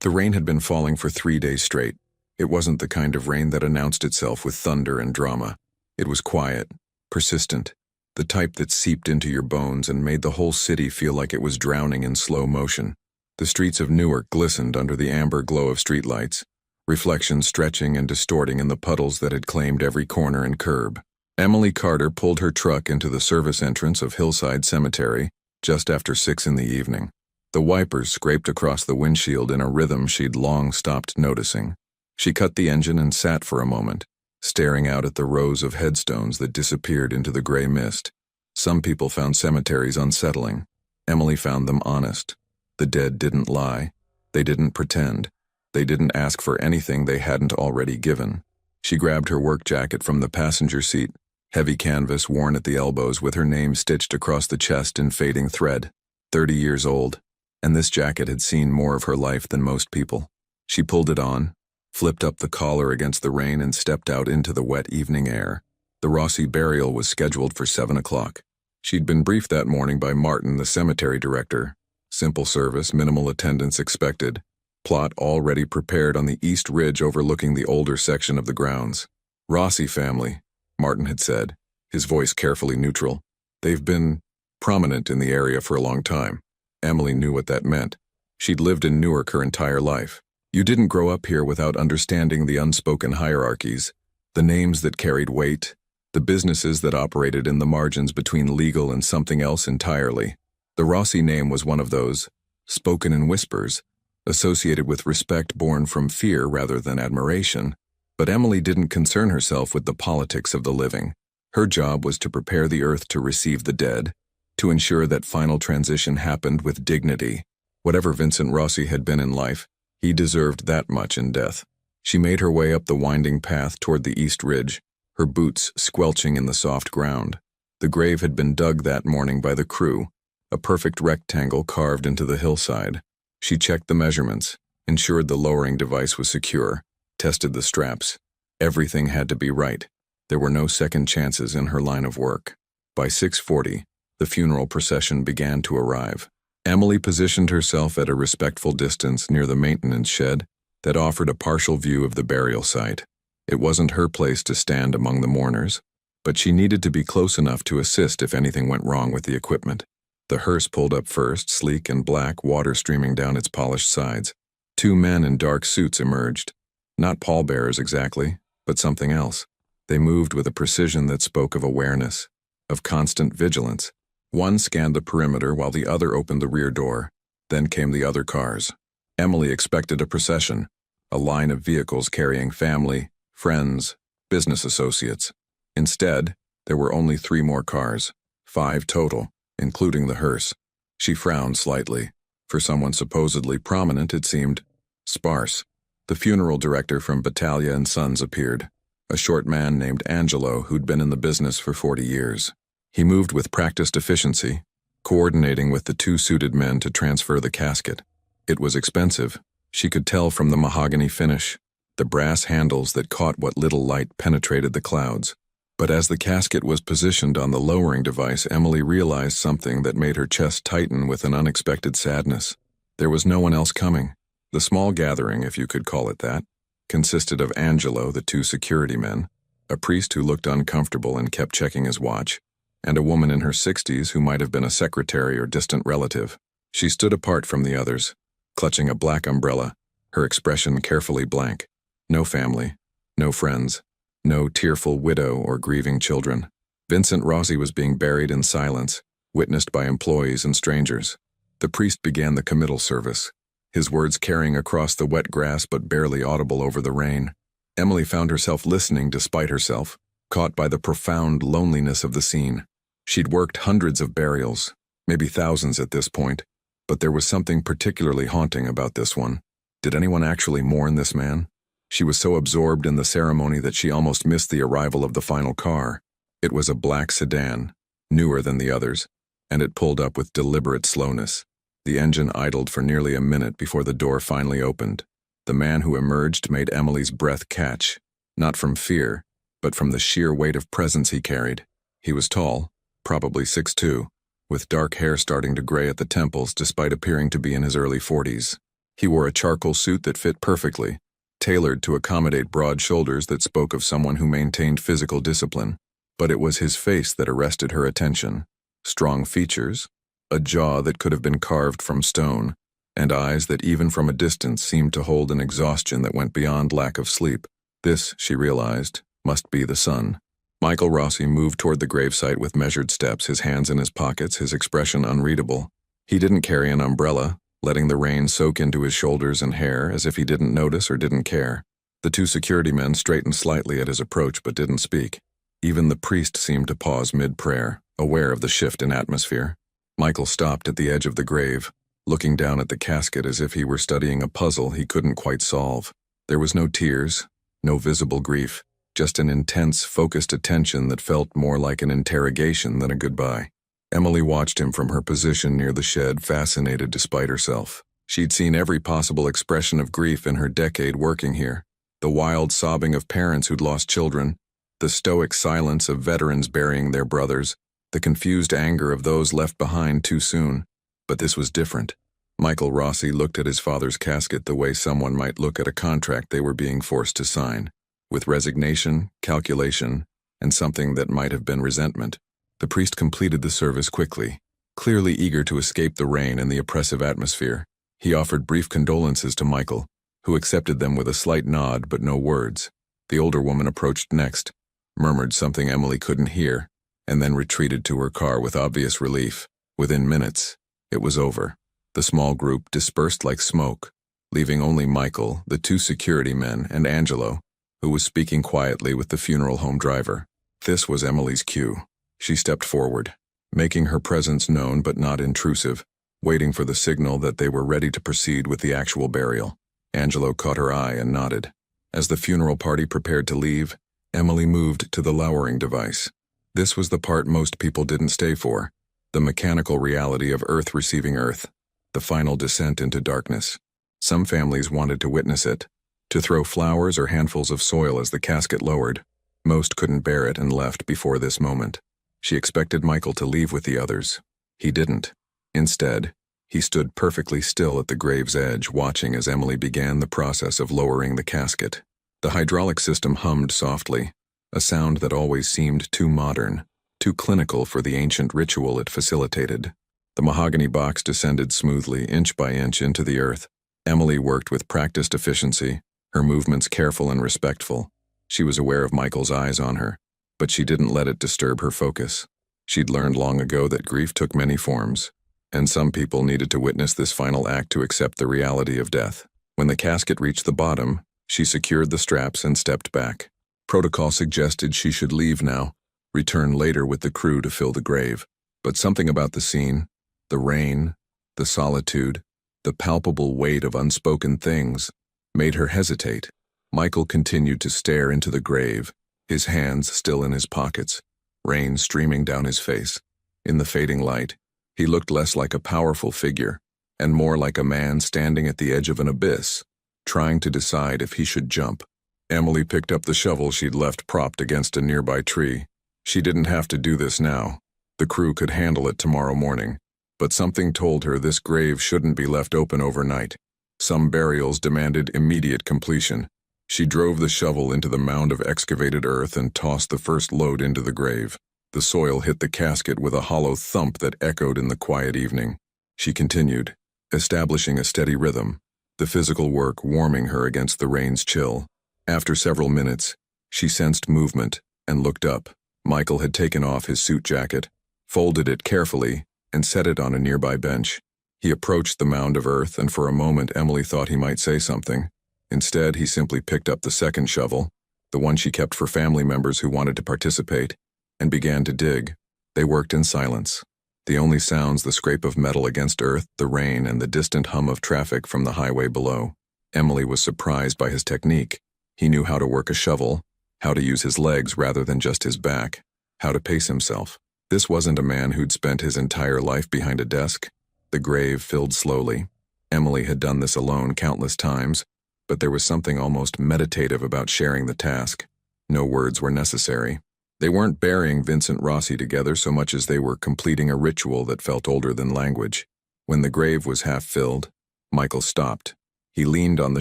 The rain had been falling for 3 days straight. It wasn't the kind of rain that announced itself with thunder and drama. It was quiet, persistent, the type that seeped into your bones and made the whole city feel like it was drowning in slow motion. The streets of Newark glistened under the amber glow of streetlights, reflections stretching and distorting in the puddles that had claimed every corner and curb. Emily Carter pulled her truck into the service entrance of Hillside Cemetery just after 6 in the evening. The wipers scraped across the windshield in a rhythm she'd long stopped noticing. She cut the engine and sat for a moment, staring out at the rows of headstones that disappeared into the gray mist. Some people found cemeteries unsettling. Emily found them honest. The dead didn't lie. They didn't pretend. They didn't ask for anything they hadn't already given. She grabbed her work jacket from the passenger seat, heavy canvas worn at the elbows with her name stitched across the chest in fading thread. 30 years old, and this jacket had seen more of her life than most people. She pulled it on, flipped up the collar against the rain, and stepped out into the wet evening air. The Rossi burial was scheduled for 7 o'clock. She'd been briefed that morning by Martin, the cemetery director. Simple service, minimal attendance expected. Plot already prepared on the east ridge overlooking the older section of the grounds. Rossi family, Martin had said, his voice carefully neutral. They've been prominent in the area for a long time. Emily knew what that meant. She'd lived in Newark her entire life. You didn't grow up here without understanding the unspoken hierarchies, the names that carried weight, the businesses that operated in the margins between legal and something else entirely. The Rossi name was one of those, spoken in whispers, associated with respect born from fear rather than admiration. But Emily didn't concern herself with the politics of the living. Her job was to prepare the earth to receive the dead, to ensure that final transition happened with dignity. Whatever Vincent Rossi had been in life, he deserved that much in death. She made her way up the winding path toward the east ridge, her boots squelching in the soft ground. The grave had been dug that morning by the crew, a perfect rectangle carved into the hillside. She checked the measurements, ensured the lowering device was secure, tested the straps. Everything had to be right. There were no second chances in her line of work. By 6:40, the funeral procession began to arrive. Emily positioned herself at a respectful distance near the maintenance shed that offered a partial view of the burial site. It wasn't her place to stand among the mourners, but she needed to be close enough to assist if anything went wrong with the equipment. The hearse pulled up first, sleek and black, water streaming down its polished sides. 2 men in dark suits emerged. Not pallbearers exactly, but something else. They moved with a precision that spoke of awareness, of constant vigilance. One scanned the perimeter while the other opened the rear door. Then came the other cars. Emily expected a procession, a line of vehicles carrying family, friends, business associates. Instead, there were only 3 more cars, 5 total, including the hearse. She frowned slightly. For someone supposedly prominent, it seemed sparse. The funeral director from Battaglia & Sons appeared, a short man named Angelo who'd been in the business for 40 years. He moved with practiced efficiency, coordinating with the 2 suited men to transfer the casket. It was expensive. She could tell from the mahogany finish, the brass handles that caught what little light penetrated the clouds. But as the casket was positioned on the lowering device, Emily realized something that made her chest tighten with an unexpected sadness. There was no one else coming. The small gathering, if you could call it that, consisted of Angelo, the 2 security men, a priest who looked uncomfortable and kept checking his watch, and a woman in her 60s who might have been a secretary or distant relative. She stood apart from the others, clutching a black umbrella, her expression carefully blank. No family, no friends, no tearful widow or grieving children. Vincent Rossi was being buried in silence, witnessed by employees and strangers. The priest began the committal service, his words carrying across the wet grass but barely audible over the rain. Emily found herself listening despite herself, caught by the profound loneliness of the scene. She'd worked hundreds of burials, maybe thousands at this point, but there was something particularly haunting about this one. Did anyone actually mourn this man? She was so absorbed in the ceremony that she almost missed the arrival of the final car. It was a black sedan, newer than the others, and it pulled up with deliberate slowness. The engine idled for nearly a minute before the door finally opened. The man who emerged made Emily's breath catch, not from fear, but from the sheer weight of presence he carried. He was tall, probably 6'2", with dark hair starting to gray at the temples despite appearing to be in his early 40s. He wore a charcoal suit that fit perfectly, tailored to accommodate broad shoulders that spoke of someone who maintained physical discipline. But it was his face that arrested her attention. Strong features, a jaw that could have been carved from stone, and eyes that even from a distance seemed to hold an exhaustion that went beyond lack of sleep. This, she realized, must be the son. Michael Rossi moved toward the gravesite with measured steps, his hands in his pockets, his expression unreadable. He didn't carry an umbrella, letting the rain soak into his shoulders and hair as if he didn't notice or didn't care. The two security men straightened slightly at his approach but didn't speak. Even the priest seemed to pause mid-prayer, aware of the shift in atmosphere. Michael stopped at the edge of the grave, looking down at the casket as if he were studying a puzzle he couldn't quite solve. There was no tears, no visible grief, just an intense, focused attention that felt more like an interrogation than a goodbye. Emily watched him from her position near the shed, fascinated despite herself. She'd seen every possible expression of grief in her decade working here. The wild sobbing of parents who'd lost children, the stoic silence of veterans burying their brothers, the confused anger of those left behind too soon. But this was different. Michael Rossi looked at his father's casket the way someone might look at a contract they were being forced to sign, with resignation, calculation, and something that might have been resentment. The priest completed the service quickly, clearly eager to escape the rain and the oppressive atmosphere. He offered brief condolences to Michael, who accepted them with a slight nod but no words. The older woman approached next, murmured something Emily couldn't hear, and then retreated to her car with obvious relief. Within minutes, it was over. The small group dispersed like smoke, leaving only Michael, the two security men, and Angelo, who was speaking quietly with the funeral home driver. This was Emily's cue. She stepped forward, making her presence known but not intrusive, waiting for the signal that they were ready to proceed with the actual burial. Angelo caught her eye and nodded. As the funeral party prepared to leave, Emily moved to the lowering device. This was the part most people didn't stay for, the mechanical reality of Earth receiving Earth, the final descent into darkness. Some families wanted to witness it, to throw flowers or handfuls of soil as the casket lowered. Most couldn't bear it and left before this moment. She expected Michael to leave with the others. He didn't. Instead, he stood perfectly still at the grave's edge, watching as Emily began the process of lowering the casket. The hydraulic system hummed softly, a sound that always seemed too modern, too clinical for the ancient ritual it facilitated. The mahogany box descended smoothly, inch by inch, into the earth. Emily worked with practiced efficiency, her movements careful and respectful. She was aware of Michael's eyes on her, but she didn't let it disturb her focus. She'd learned long ago that grief took many forms, and some people needed to witness this final act to accept the reality of death. When the casket reached the bottom, she secured the straps and stepped back. Protocol suggested she should leave now, return later with the crew to fill the grave. But something about the scene, the rain, the solitude, the palpable weight of unspoken things, made her hesitate. Michael continued to stare into the grave, his hands still in his pockets, rain streaming down his face. In the fading light, he looked less like a powerful figure, and more like a man standing at the edge of an abyss, trying to decide if he should jump. Emily picked up the shovel she'd left propped against a nearby tree. She didn't have to do this now. The crew could handle it tomorrow morning. But something told her this grave shouldn't be left open overnight. Some burials demanded immediate completion. She drove the shovel into the mound of excavated earth and tossed the first load into the grave. The soil hit the casket with a hollow thump that echoed in the quiet evening. She continued, establishing a steady rhythm, the physical work warming her against the rain's chill. After several minutes, she sensed movement and looked up. Michael had taken off his suit jacket, folded it carefully, and set it on a nearby bench. He approached the mound of earth, and for a moment Emily thought he might say something. Instead, he simply picked up the second shovel, the one she kept for family members who wanted to participate, and began to dig. They worked in silence. The only sounds the scrape of metal against earth, the rain, and the distant hum of traffic from the highway below. Emily was surprised by his technique. He knew how to work a shovel, how to use his legs rather than just his back, how to pace himself. This wasn't a man who'd spent his entire life behind a desk. The grave filled slowly. Emily had done this alone countless times, but there was something almost meditative about sharing the task. No words were necessary. They weren't burying Vincent Rossi together so much as they were completing a ritual that felt older than language. When the grave was half filled, Michael stopped. He leaned on the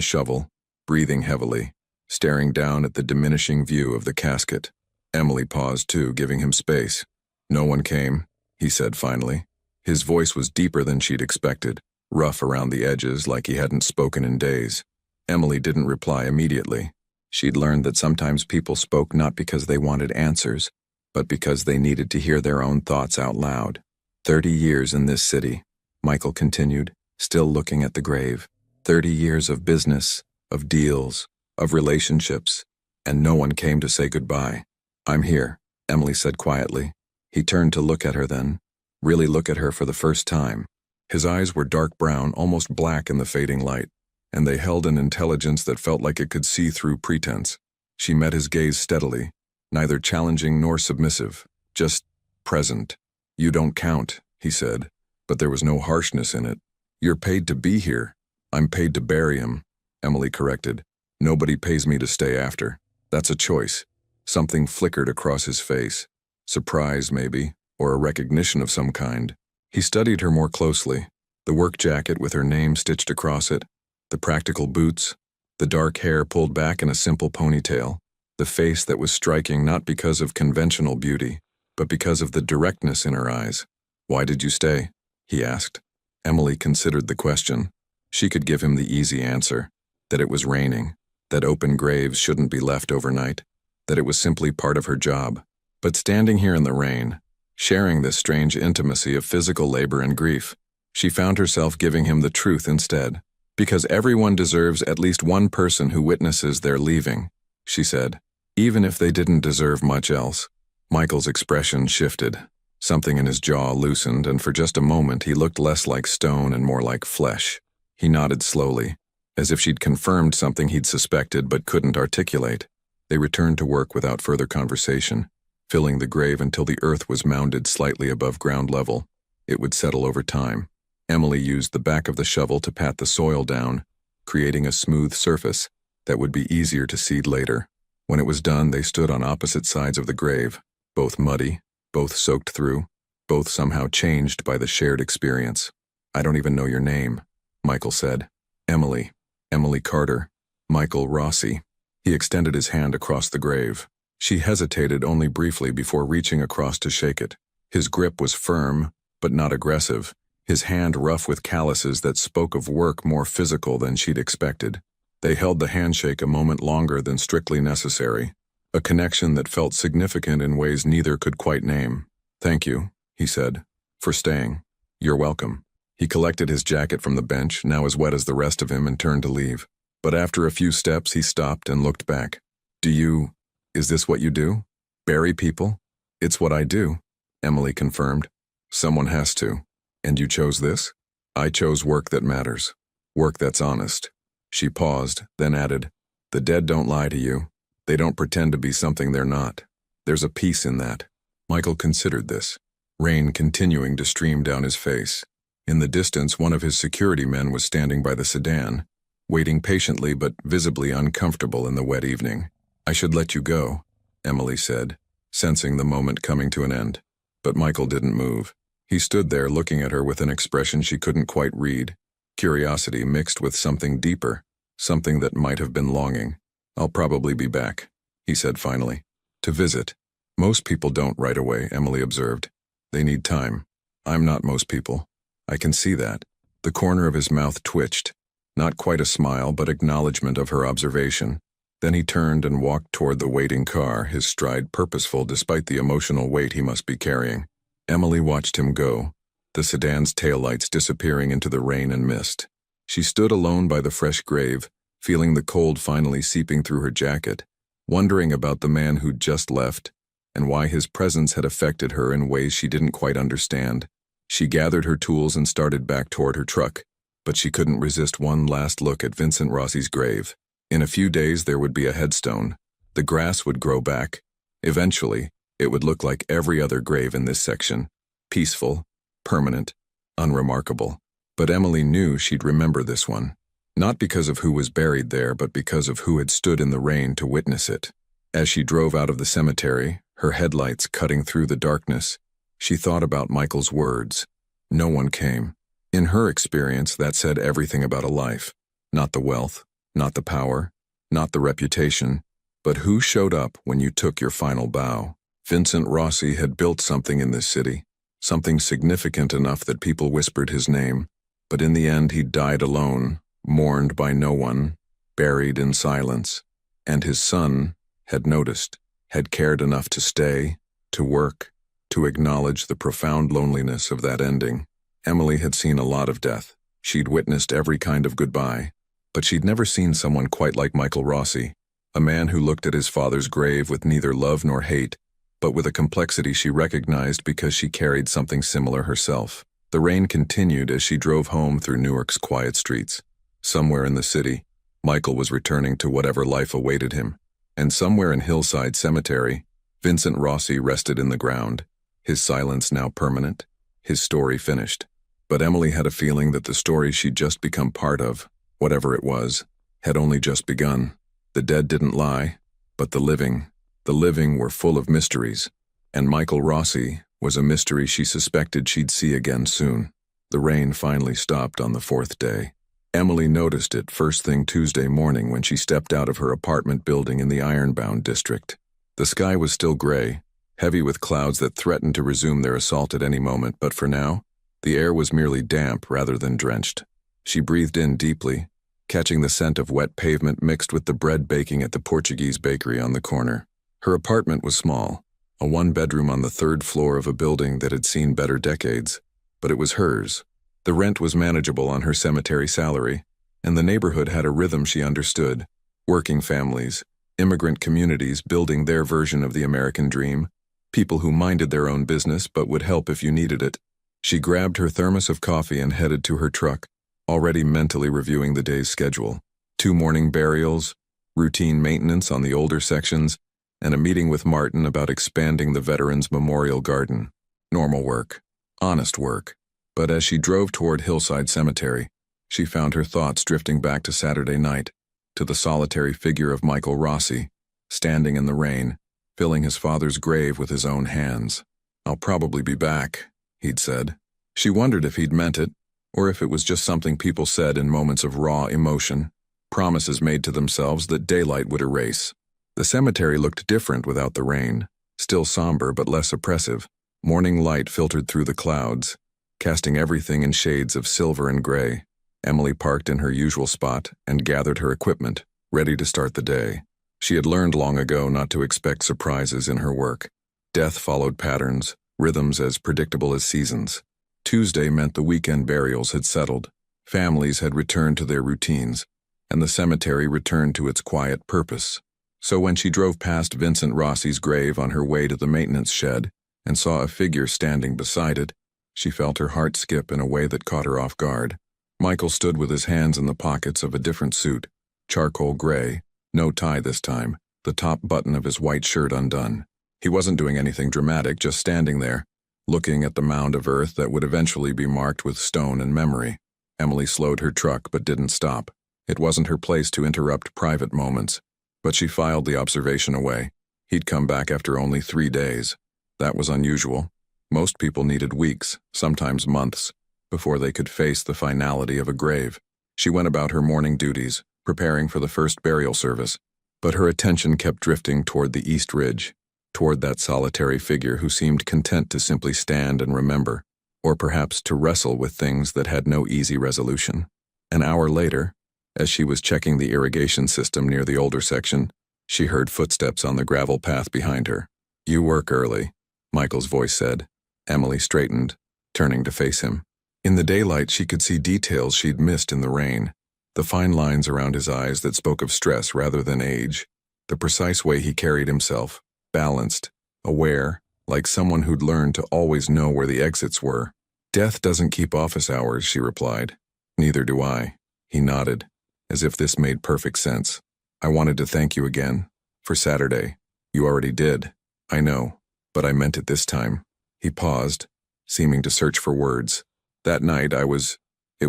shovel, breathing heavily, staring down at the diminishing view of the casket. Emily paused too, giving him space. "No one came," he said finally. His voice was deeper than she'd expected, rough around the edges like he hadn't spoken in days. Emily didn't reply immediately. She'd learned that sometimes people spoke not because they wanted answers, but because they needed to hear their own thoughts out loud. 30 years in this city, Michael continued, still looking at the grave. 30 years of business, of deals, of relationships, and no one came to say goodbye. "I'm here," Emily said quietly. He turned to look at her then, really look at her for the first time. His eyes were dark brown, almost black in the fading light, and they held an intelligence that felt like it could see through pretense. She met his gaze steadily, neither challenging nor submissive, just present. "You don't count," he said, but there was no harshness in it. "You're paid to be here." "I'm paid to bury him," Emily corrected. "Nobody pays me to stay after. That's a choice." Something flickered across his face. Surprise, maybe, or a recognition of some kind. He studied her more closely. The work jacket with her name stitched across it, the practical boots, the dark hair pulled back in a simple ponytail, the face that was striking not because of conventional beauty, but because of the directness in her eyes. "Why did you stay?" he asked. Emily considered the question. She could give him the easy answer, that it was raining, that open graves shouldn't be left overnight, that it was simply part of her job. But standing here in the rain, sharing this strange intimacy of physical labor and grief, she found herself giving him the truth instead. "Because everyone deserves at least one person who witnesses their leaving," she said, "even if they didn't deserve much else." Michael's expression shifted. Something in his jaw loosened, and for just a moment he looked less like stone and more like flesh. He nodded slowly, as if she'd confirmed something he'd suspected but couldn't articulate. They returned to work without further conversation, filling the grave until the earth was mounded slightly above ground level. It would settle over time. Emily used the back of the shovel to pat the soil down, creating a smooth surface that would be easier to seed later. When it was done, they stood on opposite sides of the grave, both muddy, both soaked through, both somehow changed by the shared experience. "I don't even know your name," Michael said. "Emily. Emily Carter. Michael Rossi." He extended his hand across the grave. She hesitated only briefly before reaching across to shake it. His grip was firm, but not aggressive, his hand rough with calluses that spoke of work more physical than she'd expected. They held the handshake a moment longer than strictly necessary, a connection that felt significant in ways neither could quite name. "Thank you," he said, "for staying." "You're welcome." He collected his jacket from the bench, now as wet as the rest of him, and turned to leave. But after a few steps, he stopped and looked back. Is this what you do? Bury people?" "It's what I do," Emily confirmed. "Someone has to. And you chose this?" "I chose work that matters. Work that's honest." She paused, then added, "The dead don't lie to you. They don't pretend to be something they're not. There's a peace in that." Michael considered this, rain continuing to stream down his face. In the distance, one of his security men was standing by the sedan, waiting patiently but visibly uncomfortable in the wet evening. "I should let you go," Emily said, sensing the moment coming to an end. But Michael didn't move. He stood there looking at her with an expression she couldn't quite read, curiosity mixed with something deeper, something that might have been longing. "I'll probably be back," he said finally. "To visit." "Most people don't right away," Emily observed. "They need time. I'm not most people. I can see that." The corner of his mouth twitched, not quite a smile but acknowledgement of her observation. Then he turned and walked toward the waiting car, his stride purposeful despite the emotional weight he must be carrying. Emily watched him go, the sedan's taillights disappearing into the rain and mist. She stood alone by the fresh grave, feeling the cold finally seeping through her jacket, wondering about the man who'd just left, and why his presence had affected her in ways she didn't quite understand. She gathered her tools and started back toward her truck, but she couldn't resist one last look at Vincent Rossi's grave. In a few days there would be a headstone. The grass would grow back. Eventually, it would look like every other grave in this section, peaceful, permanent, unremarkable. But Emily knew she'd remember this one, not because of who was buried there, but because of who had stood in the rain to witness it. As she drove out of the cemetery, her headlights cutting through the darkness, she thought about Michael's words. No one came. In her experience, that said everything about a life. Not the wealth, not the power, not the reputation, but who showed up when you took your final bow. Vincent Rossi had built something in this city, something significant enough that people whispered his name, but in the end he died alone, mourned by no one, buried in silence. And his son had noticed, had cared enough to stay, to work, to acknowledge the profound loneliness of that ending. Emily had seen a lot of death. She'd witnessed every kind of goodbye, but she'd never seen someone quite like Michael Rossi, a man who looked at his father's grave with neither love nor hate, but with a complexity she recognized because she carried something similar herself. The rain continued as she drove home through Newark's quiet streets. Somewhere in the city, Michael was returning to whatever life awaited him, and somewhere in Hillside Cemetery, Vincent Rossi rested in the ground, his silence now permanent, his story finished. But Emily had a feeling that the story she'd just become part of, whatever it was, had only just begun. The dead didn't lie, but the living were full of mysteries, and Michael Rossi was a mystery she suspected she'd see again soon. The rain finally stopped on the fourth day. Emily noticed it first thing Tuesday morning when she stepped out of her apartment building in the Ironbound district. The sky was still gray, heavy with clouds that threatened to resume their assault at any moment, but for now, the air was merely damp rather than drenched. She breathed in deeply, catching the scent of wet pavement mixed with the bread baking at the Portuguese bakery on the corner. Her apartment was small, a one-bedroom on the third floor of a building that had seen better decades, but it was hers. The rent was manageable on her cemetery salary, and the neighborhood had a rhythm she understood. Working families, immigrant communities building their version of the American dream, people who minded their own business but would help if you needed it. She grabbed her thermos of coffee and headed to her truck, already mentally reviewing the day's schedule. 2 morning burials, routine maintenance on the older sections, and a meeting with Martin about expanding the Veterans Memorial Garden. Normal work. Honest work. But as she drove toward Hillside Cemetery, she found her thoughts drifting back to Saturday night, to the solitary figure of Michael Rossi, standing in the rain, filling his father's grave with his own hands. "I'll probably be back," he'd said. She wondered if he'd meant it, or if it was just something people said in moments of raw emotion, promises made to themselves that daylight would erase. The cemetery looked different without the rain, still somber but less oppressive. Morning light filtered through the clouds, casting everything in shades of silver and gray. Emily parked in her usual spot and gathered her equipment, ready to start the day. She had learned long ago not to expect surprises in her work. Death followed patterns, rhythms as predictable as seasons. Tuesday meant the weekend burials had settled, families had returned to their routines, and the cemetery returned to its quiet purpose. So when she drove past Vincent Rossi's grave on her way to the maintenance shed and saw a figure standing beside it, she felt her heart skip in a way that caught her off guard. Michael stood with his hands in the pockets of a different suit, charcoal gray, no tie this time, the top button of his white shirt undone. He wasn't doing anything dramatic, just standing there, looking at the mound of earth that would eventually be marked with stone and memory. Emily slowed her truck but didn't stop. It wasn't her place to interrupt private moments, but she filed the observation away. He'd come back after only 3 days. That was unusual. Most people needed weeks, sometimes months, before they could face the finality of a grave. She went about her morning duties, preparing for the first burial service, but her attention kept drifting toward the East Ridge, toward that solitary figure who seemed content to simply stand and remember, or perhaps to wrestle with things that had no easy resolution. An hour later, as she was checking the irrigation system near the older section, she heard footsteps on the gravel path behind her. "You work early," Michael's voice said. Emily straightened, turning to face him. In the daylight, she could see details she'd missed in the rain, the fine lines around his eyes that spoke of stress rather than age, the precise way he carried himself, balanced, aware, like someone who'd learned to always know where the exits were. "Death doesn't keep office hours," she replied. "Neither do I." He nodded, as if this made perfect sense. "I wanted to thank you again, for Saturday." "You already did." "I know, but I meant it this time." He paused, seeming to search for words. "That night it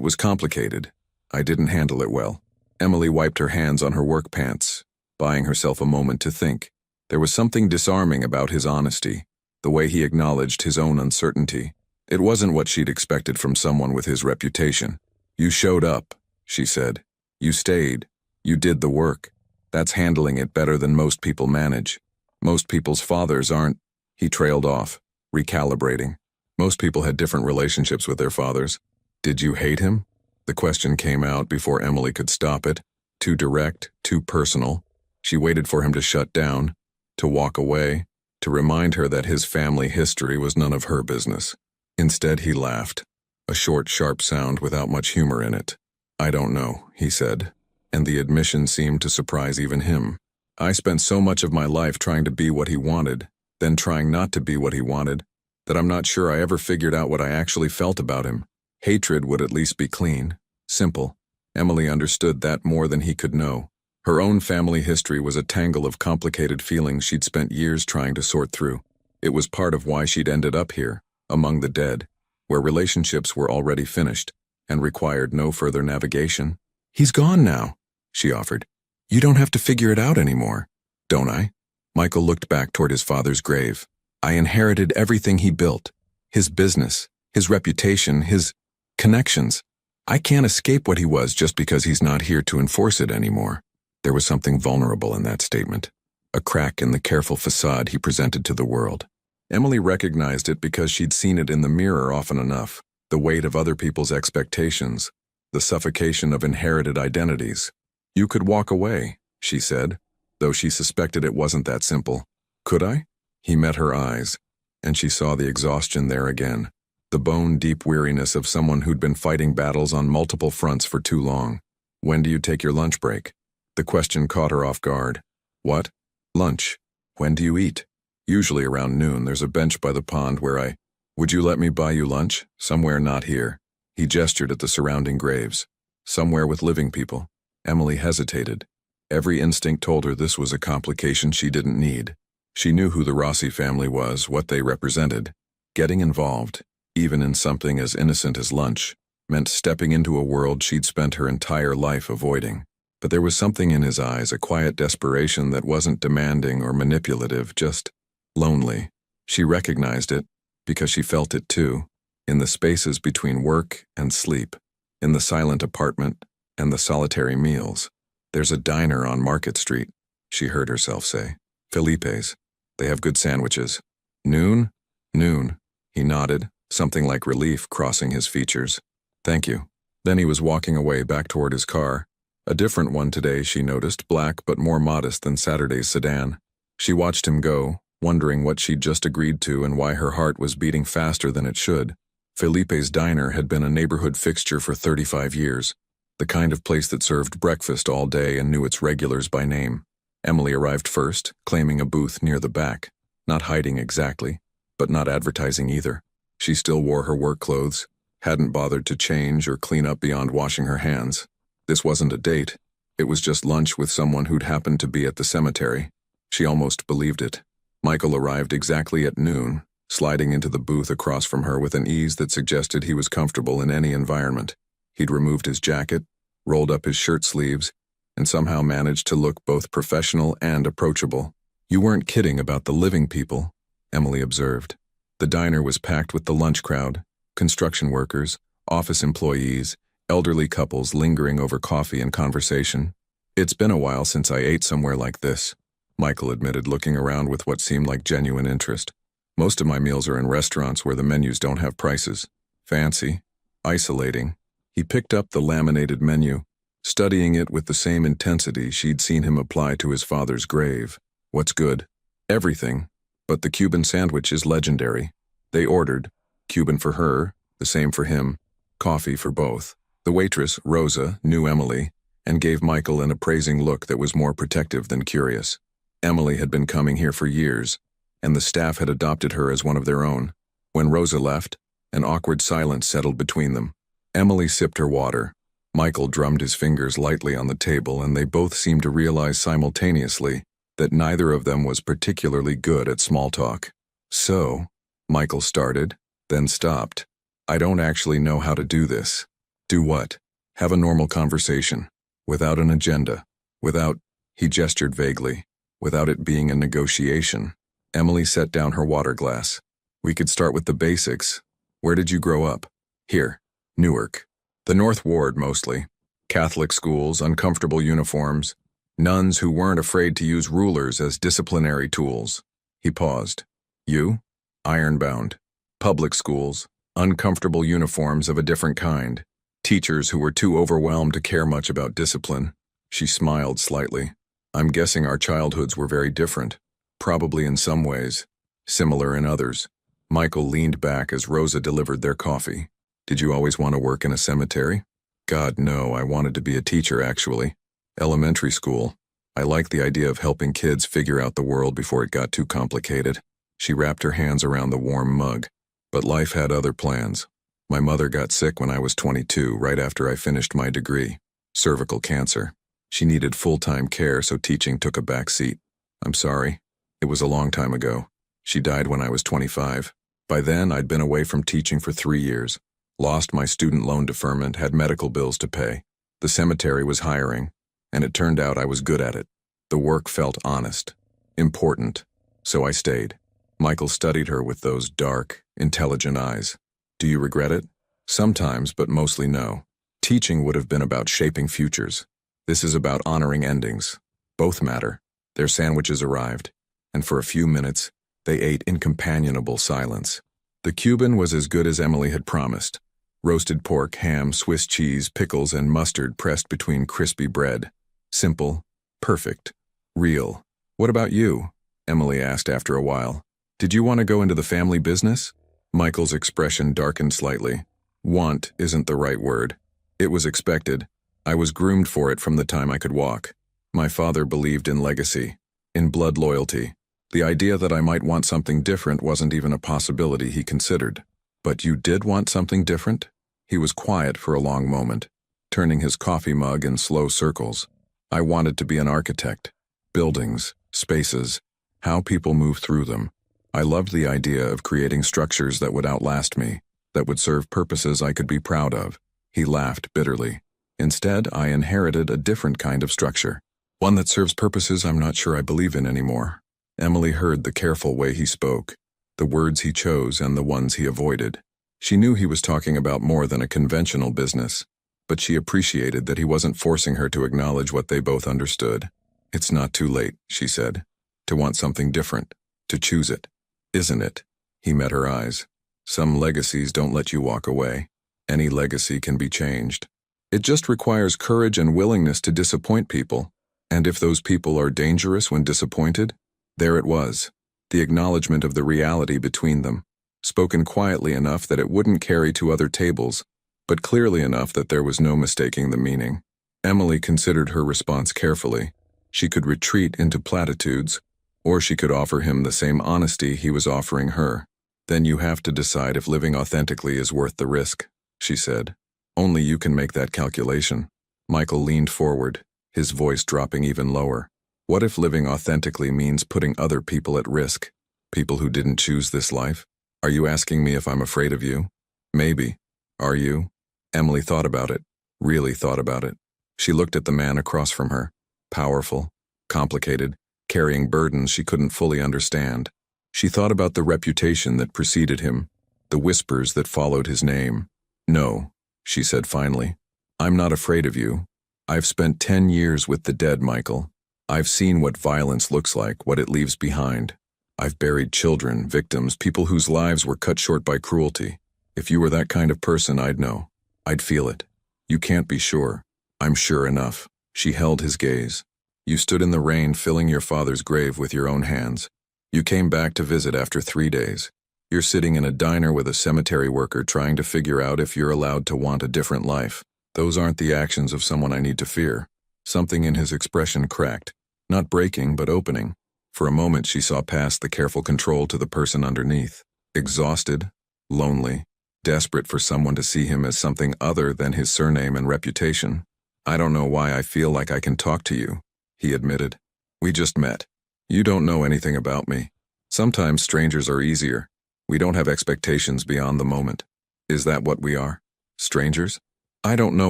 was complicated. I didn't handle it well." Emily wiped her hands on her work pants, buying herself a moment to think. There was something disarming about his honesty, the way he acknowledged his own uncertainty. It wasn't what she'd expected from someone with his reputation. "You showed up," she said. You stayed. You did the work. That's handling it better than most people manage. Most people's fathers aren't. He trailed off, recalibrating. Most people had different relationships with their fathers. Did you hate him? The question came out before Emily could stop it. Too direct, too personal. She waited for him to shut down, to walk away, to remind her that his family history was none of her business. Instead, he laughed, a short, sharp sound without much humor in it. I don't know, he said, and the admission seemed to surprise even him. I spent so much of my life trying to be what he wanted, then trying not to be what he wanted, that I'm not sure I ever figured out what I actually felt about him. Hatred would at least be clean, simple. Emily understood that more than he could know. Her own family history was a tangle of complicated feelings she'd spent years trying to sort through. It was part of why she'd ended up here, among the dead, where relationships were already finished and required no further navigation. He's gone now, she offered. You don't have to figure it out anymore. Don't I? Michael looked back toward his father's grave. I inherited everything he built. His business, his reputation, his connections. I can't escape what he was just because he's not here to enforce it anymore. There was something vulnerable in that statement, a crack in the careful facade he presented to the world. Emily recognized it because she'd seen it in the mirror often enough, the weight of other people's expectations, the suffocation of inherited identities. You could walk away, she said, though she suspected it wasn't that simple. Could I? He met her eyes, and she saw the exhaustion there again, the bone-deep weariness of someone who'd been fighting battles on multiple fronts for too long. When do you take your lunch break? The question caught her off guard. What? Lunch. When do you eat? Usually around noon. There's a bench by the pond where Would you let me buy you lunch? Somewhere not here. He gestured at the surrounding graves. Somewhere with living people. Emily hesitated. Every instinct told her this was a complication she didn't need. She knew who the Rossi family was, what they represented. Getting involved, even in something as innocent as lunch, meant stepping into a world she'd spent her entire life avoiding. But there was something in his eyes, a quiet desperation that wasn't demanding or manipulative, just lonely. She recognized it, because she felt it too, in the spaces between work and sleep, in the silent apartment and the solitary meals. There's a diner on Market Street, she heard herself say. Felipe's. They have good sandwiches. Noon? Noon. He nodded, something like relief crossing his features. Thank you. Then he was walking away back toward his car. A different one today, she noticed, black but more modest than Saturday's sedan. She watched him go, wondering what she'd just agreed to and why her heart was beating faster than it should. Felipe's Diner had been a neighborhood fixture for 35 years, the kind of place that served breakfast all day and knew its regulars by name. Emily arrived first, claiming a booth near the back, not hiding exactly, but not advertising either. She still wore her work clothes, hadn't bothered to change or clean up beyond washing her hands. This wasn't a date. It was just lunch with someone who'd happened to be at the cemetery. She almost believed it. Michael arrived exactly at noon, sliding into the booth across from her with an ease that suggested he was comfortable in any environment. He'd removed his jacket, rolled up his shirt sleeves, and somehow managed to look both professional and approachable. You weren't kidding about the living people, Emily observed. The diner was packed with the lunch crowd, construction workers, office employees, elderly couples lingering over coffee and conversation. It's been a while since I ate somewhere like this, Michael admitted, looking around with what seemed like genuine interest. Most of my meals are in restaurants where the menus don't have prices. Fancy, isolating. He picked up the laminated menu, studying it with the same intensity she'd seen him apply to his father's grave. What's good? Everything, but the Cuban sandwich is legendary. They ordered, Cuban for her, the same for him, coffee for both. The waitress, Rosa, knew Emily and gave Michael an appraising look that was more protective than curious. Emily had been coming here for years, and the staff had adopted her as one of their own. When Rosa left, an awkward silence settled between them. Emily sipped her water. Michael drummed his fingers lightly on the table, and they both seemed to realize simultaneously that neither of them was particularly good at small talk. So, Michael started, then stopped. I don't actually know how to do this. Do what? Have a normal conversation. Without an agenda. Without, he gestured vaguely, without it being a negotiation. Emily set down her water glass. We could start with the basics. Where did you grow up? Here. Newark. The North Ward, mostly. Catholic schools, uncomfortable uniforms, nuns who weren't afraid to use rulers as disciplinary tools. He paused. You? Ironbound. Public schools, uncomfortable uniforms of a different kind. Teachers who were too overwhelmed to care much about discipline. She smiled slightly. I'm guessing our childhoods were very different. Probably in some ways. Similar in others. Michael leaned back as Rosa delivered their coffee. Did you always want to work in a cemetery? God, no, I wanted to be a teacher, actually. Elementary school. I liked the idea of helping kids figure out the world before it got too complicated. She wrapped her hands around the warm mug. But life had other plans. My mother got sick when I was 22, right after I finished my degree. Cervical cancer. She needed full-time care, so teaching took a back seat. I'm sorry. It was a long time ago. She died when I was 25. By then, I'd been away from teaching for 3 years. Lost my student loan deferment, had medical bills to pay. The cemetery was hiring, and it turned out I was good at it. The work felt honest, important, so I stayed. Michael studied her with those dark, intelligent eyes. Do you regret it? Sometimes, but mostly no. Teaching would have been about shaping futures. This is about honoring endings. Both matter. Their sandwiches arrived, and for a few minutes, they ate in companionable silence. The Cuban was as good as Emily had promised. Roasted pork, ham, Swiss cheese, pickles, and mustard pressed between crispy bread. Simple, perfect, real. What about you? Emily asked after a while. Did you want to go into the family business? Michael's expression darkened slightly. Want isn't the right word. It was expected. I was groomed for it from the time I could walk. My father believed in legacy, in blood loyalty. The idea that I might want something different wasn't even a possibility he considered. But you did want something different? He was quiet for a long moment, turning his coffee mug in slow circles. I wanted to be an architect. Buildings, spaces, how people move through them. I loved the idea of creating structures that would outlast me, that would serve purposes I could be proud of. He laughed bitterly. Instead, I inherited a different kind of structure. One that serves purposes I'm not sure I believe in anymore. Emily heard the careful way he spoke, the words he chose and the ones he avoided. She knew he was talking about more than a conventional business, but she appreciated that he wasn't forcing her to acknowledge what they both understood. It's not too late, she said, to want something different, to choose it. Isn't it? He met her eyes. Some legacies don't let you walk away. Any legacy can be changed. It just requires courage and willingness to disappoint people. And if those people are dangerous when disappointed, there it was, the acknowledgement of the reality between them, spoken quietly enough that it wouldn't carry to other tables, but clearly enough that there was no mistaking the meaning. Emily considered her response carefully. She could retreat into platitudes, or she could offer him the same honesty he was offering her. Then you have to decide if living authentically is worth the risk, she said. Only you can make that calculation. Michael leaned forward, his voice dropping even lower. What if living authentically means putting other people at risk? People who didn't choose this life? Are you asking me if I'm afraid of you? Maybe. Are you? Emily thought about it, really thought about it. She looked at the man across from her, powerful, complicated, carrying burdens she couldn't fully understand. She thought about the reputation that preceded him, the whispers that followed his name. No, she said finally. I'm not afraid of you. I've spent 10 years with the dead, Michael. I've seen what violence looks like, what it leaves behind. I've buried children, victims, people whose lives were cut short by cruelty. If you were that kind of person, I'd know. I'd feel it. You can't be sure. I'm sure enough. She held his gaze. You stood in the rain filling your father's grave with your own hands. You came back to visit after 3 days. You're sitting in a diner with a cemetery worker trying to figure out if you're allowed to want a different life. Those aren't the actions of someone I need to fear. Something in his expression cracked. Not breaking, but opening. For a moment she saw past the careful control to the person underneath. Exhausted, lonely, desperate for someone to see him as something other than his surname and reputation. I don't know why I feel like I can talk to you, he admitted. We just met. You don't know anything about me. Sometimes strangers are easier. We don't have expectations beyond the moment. Is that what we are? Strangers? I don't know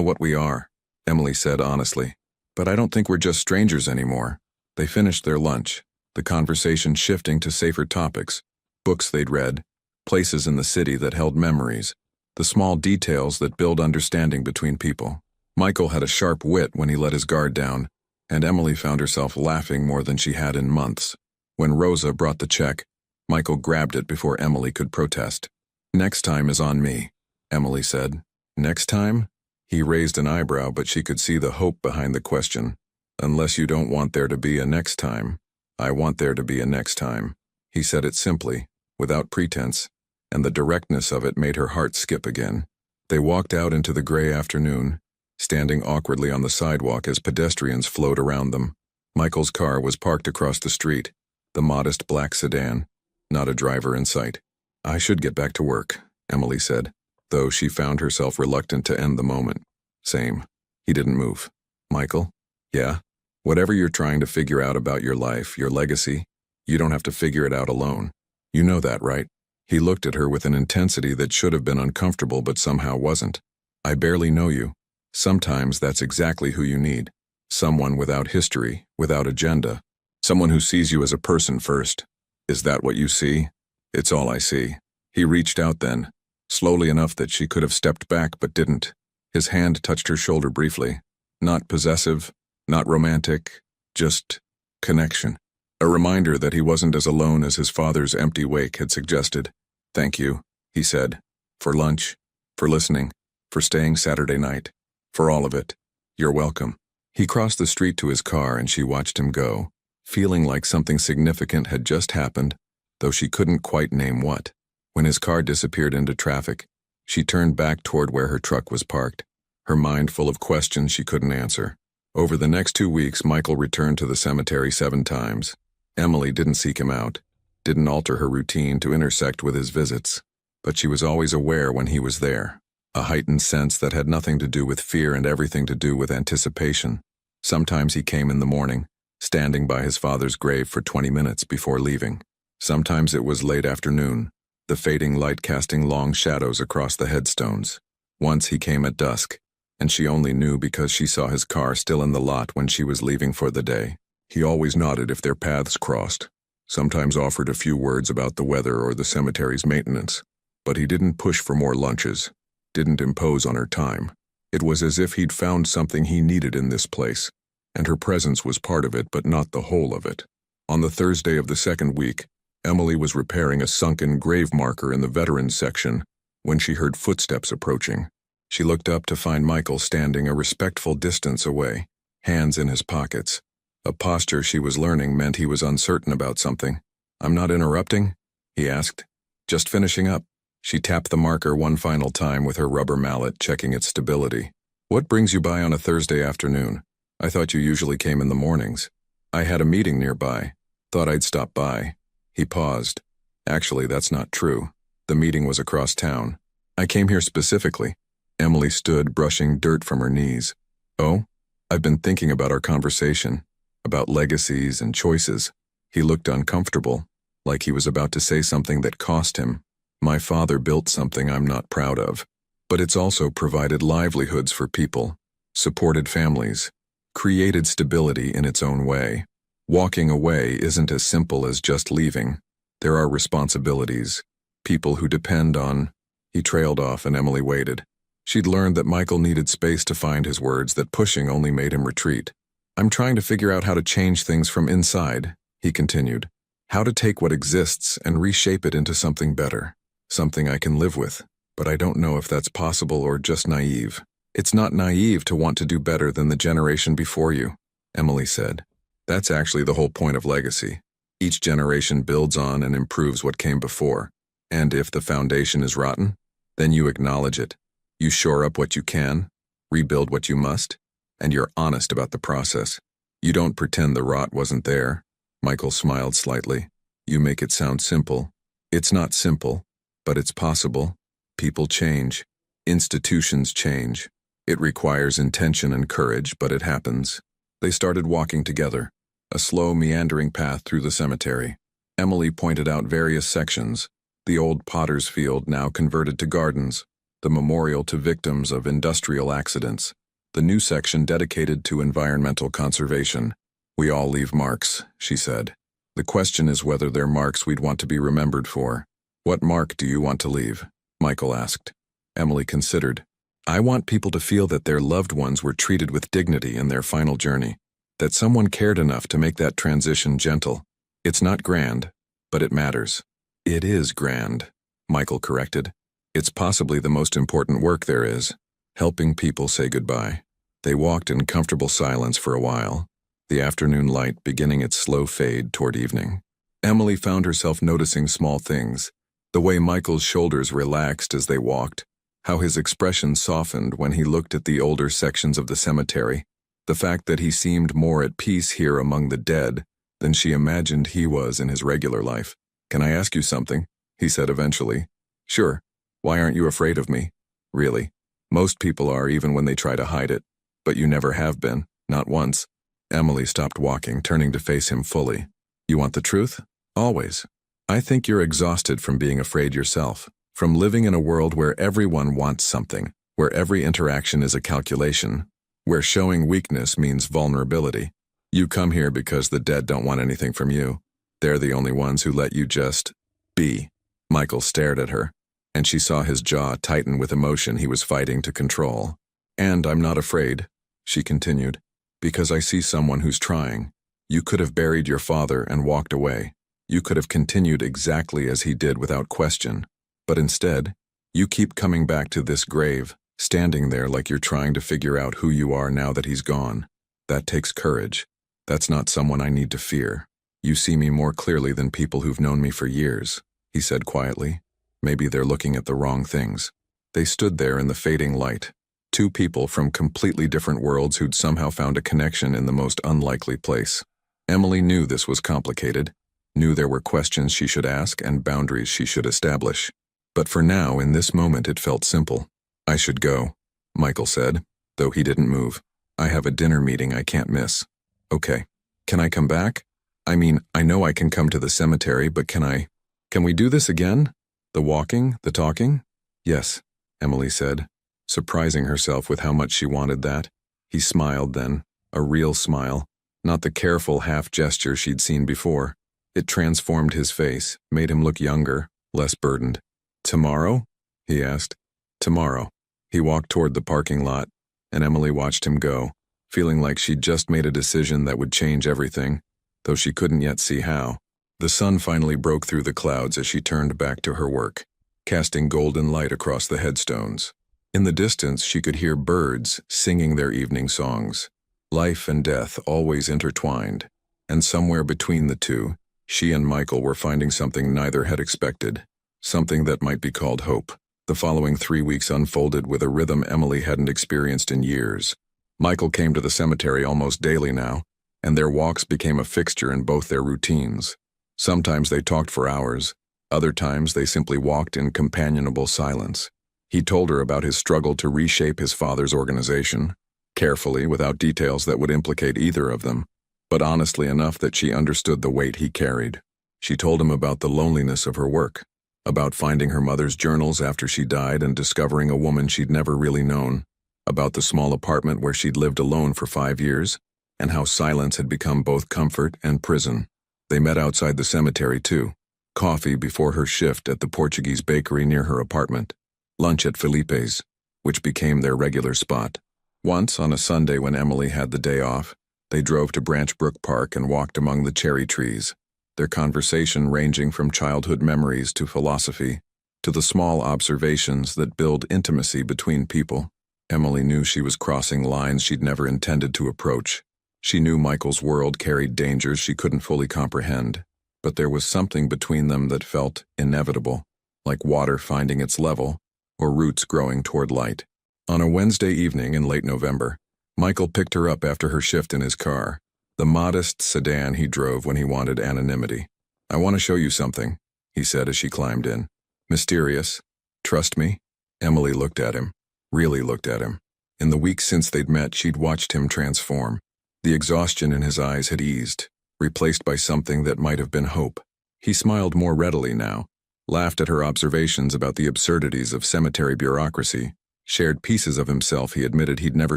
what we are, Emily said honestly. But I don't think we're just strangers anymore. They finished their lunch, the conversation shifting to safer topics, books they'd read, places in the city that held memories, the small details that build understanding between people. Michael had a sharp wit when he let his guard down, and Emily found herself laughing more than she had in months. When Rosa brought the check, Michael grabbed it before Emily could protest. "Next time is on me," Emily said. "Next time?" He raised an eyebrow, but she could see the hope behind the question. "Unless you don't want there to be a next time, I want there to be a next time." He said it simply, without pretense, and the directness of it made her heart skip again. They walked out into the gray afternoon, standing awkwardly on the sidewalk as pedestrians flowed around them. Michael's car was parked across the street, the modest black sedan, not a driver in sight. "I should get back to work," Emily said, though she found herself reluctant to end the moment. "Same." He didn't move. "Michael?" "Yeah?" "Whatever you're trying to figure out about your life, your legacy, you don't have to figure it out alone. You know that, right?" He looked at her with an intensity that should have been uncomfortable but somehow wasn't. "I barely know you. Sometimes that's exactly who you need. Someone without history, without agenda. Someone who sees you as a person first. Is that what you see?" "It's all I see." He reached out then, slowly enough that she could have stepped back but didn't. His hand touched her shoulder briefly. Not possessive, not romantic, just connection. A reminder that he wasn't as alone as his father's empty wake had suggested. "Thank you," he said. "For lunch, for listening, for staying Saturday night, for all of it. You're welcome." He crossed the street to his car and she watched him go, feeling like something significant had just happened, though she couldn't quite name what. When his car disappeared into traffic, she turned back toward where her truck was parked, her mind full of questions she couldn't answer. Over the next 2 weeks, Michael returned to the cemetery 7 times. Emily didn't seek him out, didn't alter her routine to intersect with his visits, but she was always aware when he was there, a heightened sense that had nothing to do with fear and everything to do with anticipation. Sometimes he came in the morning, standing by his father's grave for 20 minutes before leaving. Sometimes it was late afternoon, the fading light casting long shadows across the headstones. Once he came at dusk, and she only knew because she saw his car still in the lot when she was leaving for the day. He always nodded if their paths crossed, sometimes offered a few words about the weather or the cemetery's maintenance, but he didn't push for more lunches, didn't impose on her time. It was as if he'd found something he needed in this place, and her presence was part of it but not the whole of it. On the Thursday of the second week, Emily was repairing a sunken grave marker in the veterans section when she heard footsteps approaching. She looked up to find Michael standing a respectful distance away, hands in his pockets. A posture she was learning meant he was uncertain about something. "I'm not interrupting?" he asked. "Just finishing up." She tapped the marker one final time with her rubber mallet, checking its stability. "What brings you by on a Thursday afternoon? I thought you usually came in the mornings." "I had a meeting nearby. Thought I'd stop by." He paused. "Actually, that's not true. The meeting was across town. I came here specifically." Emily stood, brushing dirt from her knees. "Oh? I've been thinking about our conversation, about legacies and choices." He looked uncomfortable, like he was about to say something that cost him. "My father built something I'm not proud of, but it's also provided livelihoods for people, supported families, created stability in its own way. Walking away isn't as simple as just leaving. There are responsibilities, people who depend on." He trailed off and Emily waited. She'd learned that Michael needed space to find his words, that pushing only made him retreat. "I'm trying to figure out how to change things from inside," he continued. "How to take what exists and reshape it into something better, something I can live with. But I don't know if that's possible or just naive." "It's not naive to want to do better than the generation before you," Emily said. "That's actually the whole point of legacy. Each generation builds on and improves what came before. And if the foundation is rotten, then you acknowledge it. You shore up what you can, rebuild what you must, and you're honest about the process. You don't pretend the rot wasn't there." Michael smiled slightly. "You make it sound simple. It's not simple, but it's possible. People change. Institutions change. It requires intention and courage, but it happens." They started walking together, a slow, meandering path through the cemetery. Emily pointed out various sections, the old potter's field now converted to gardens, the memorial to victims of industrial accidents, the new section dedicated to environmental conservation. "We all leave marks," she said. "The question is whether they're marks we'd want to be remembered for." "What mark do you want to leave?" Michael asked. Emily considered. I want people to feel that their loved ones were treated with dignity in their final journey, that someone cared enough to make that transition gentle. It's not grand, but it matters. It is grand, Michael corrected. It's possibly the most important work there is, helping people say goodbye. They walked in comfortable silence for a while, the afternoon light beginning its slow fade toward evening. Emily found herself noticing small things, the way Michael's shoulders relaxed as they walked, how his expression softened when he looked at the older sections of the cemetery, the fact that he seemed more at peace here among the dead than she imagined he was in his regular life. "Can I ask you something?" he said eventually. "Sure. Why aren't you afraid of me?" "Really? Most people are, even when they try to hide it. But you never have been, not once." Emily stopped walking, turning to face him fully. "You want the truth? Always. I think you're exhausted from being afraid yourself, from living in a world where everyone wants something, where every interaction is a calculation, where showing weakness means vulnerability. You come here because the dead don't want anything from you. They're the only ones who let you just be." Michael stared at her, and she saw his jaw tighten with emotion he was fighting to control. "And I'm not afraid," she continued, "because I see someone who's trying. You could have buried your father and walked away. You could have continued exactly as he did without question. But instead, you keep coming back to this grave, standing there like you're trying to figure out who you are now that he's gone. That takes courage. That's not someone I need to fear. You see me more clearly than people who've known me for years," he said quietly. "Maybe they're looking at the wrong things." They stood there in the fading light, two people from completely different worlds who'd somehow found a connection in the most unlikely place. Emily knew this was complicated, knew there were questions she should ask and boundaries she should establish. But for now, in this moment, it felt simple. "I should go," Michael said, though he didn't move. "I have a dinner meeting I can't miss." "Okay. Can I come back? I mean, I know I can come to the cemetery, but can we do this again? The walking, the talking?" "Yes," Emily said, surprising herself with how much she wanted that. He smiled then, a real smile, not the careful half gesture she'd seen before. It transformed his face, made him look younger, less burdened. "Tomorrow?" he asked. "Tomorrow." He walked toward the parking lot, and Emily watched him go, feeling like she'd just made a decision that would change everything, though she couldn't yet see how. The sun finally broke through the clouds as she turned back to her work, casting golden light across the headstones. In the distance, she could hear birds singing their evening songs. Life and death always intertwined, and somewhere between the two, she and Michael were finding something neither had expected, something that might be called hope. The following 3 weeks unfolded with a rhythm Emily hadn't experienced in years. Michael came to the cemetery almost daily now, and their walks became a fixture in both their routines. Sometimes they talked for hours, other times they simply walked in companionable silence. He told her about his struggle to reshape his father's organization, carefully, without details that would implicate either of them, but honestly enough that she understood the weight he carried. She told him about the loneliness of her work, about finding her mother's journals after she died and discovering a woman she'd never really known, about the small apartment where she'd lived alone for 5 years, and how silence had become both comfort and prison. They met outside the cemetery too. Coffee before her shift at the Portuguese bakery near her apartment. Lunch at Felipe's, which became their regular spot. Once, on a Sunday when Emily had the day off, they drove to Branch Brook Park and walked among the cherry trees, their conversation ranging from childhood memories to philosophy, to the small observations that build intimacy between people. Emily knew she was crossing lines she'd never intended to approach. She knew Michael's world carried dangers she couldn't fully comprehend, but there was something between them that felt inevitable, like water finding its level, or roots growing toward light. On a Wednesday evening in late November, Michael picked her up after her shift in his car, the modest sedan he drove when he wanted anonymity. "I want to show you something," he said as she climbed in. "Mysterious. Trust me?" Emily looked at him, really looked at him. In the weeks since they'd met, she'd watched him transform. The exhaustion in his eyes had eased, replaced by something that might have been hope. He smiled more readily now, laughed at her observations about the absurdities of cemetery bureaucracy, shared pieces of himself he admitted he'd never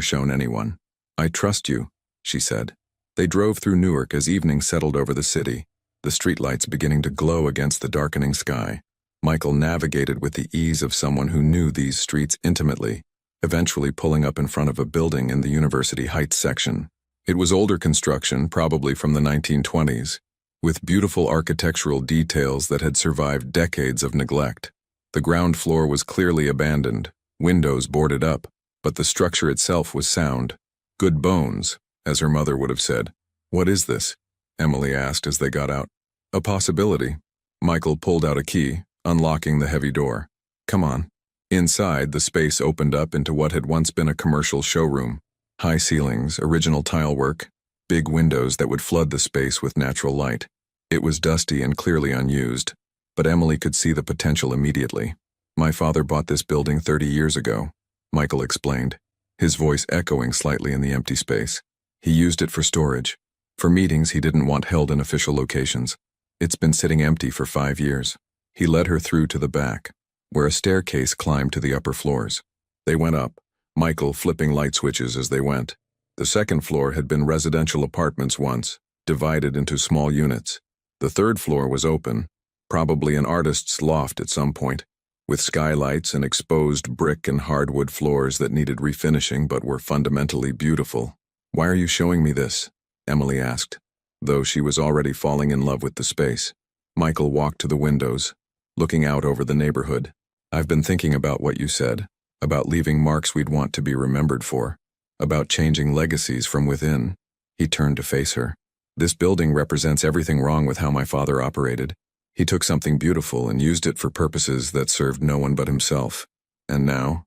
shown anyone. "I trust you," she said. They drove through Newark as evening settled over the city, the streetlights beginning to glow against the darkening sky. Michael navigated with the ease of someone who knew these streets intimately, eventually pulling up in front of a building in the University Heights section. It was older construction, probably from the 1920s, with beautiful architectural details that had survived decades of neglect. The ground floor was clearly abandoned, windows boarded up, but the structure itself was sound. Good bones, as her mother would have said. "What is this?" Emily asked as they got out. "A possibility." Michael pulled out a key, unlocking the heavy door. "Come on." Inside, the space opened up into what had once been a commercial showroom. High ceilings, original tile work, big windows that would flood the space with natural light. It was dusty and clearly unused, but Emily could see the potential immediately. "My father bought this building 30 years ago," Michael explained, his voice echoing slightly in the empty space. "He used it for storage. For meetings he didn't want held in official locations. It's been sitting empty for 5 years." He led her through to the back, where a staircase climbed to the upper floors. They went up, Michael flipping light switches as they went. The second floor had been residential apartments once, divided into small units. The third floor was open, probably an artist's loft at some point, with skylights and exposed brick and hardwood floors that needed refinishing but were fundamentally beautiful. "Why are you showing me this?" Emily asked, though she was already falling in love with the space. Michael walked to the windows, looking out over the neighborhood. "I've been thinking about what you said, about leaving marks we'd want to be remembered for, about changing legacies from within." He turned to face her. "This building represents everything wrong with how my father operated. He took something beautiful and used it for purposes that served no one but himself. And now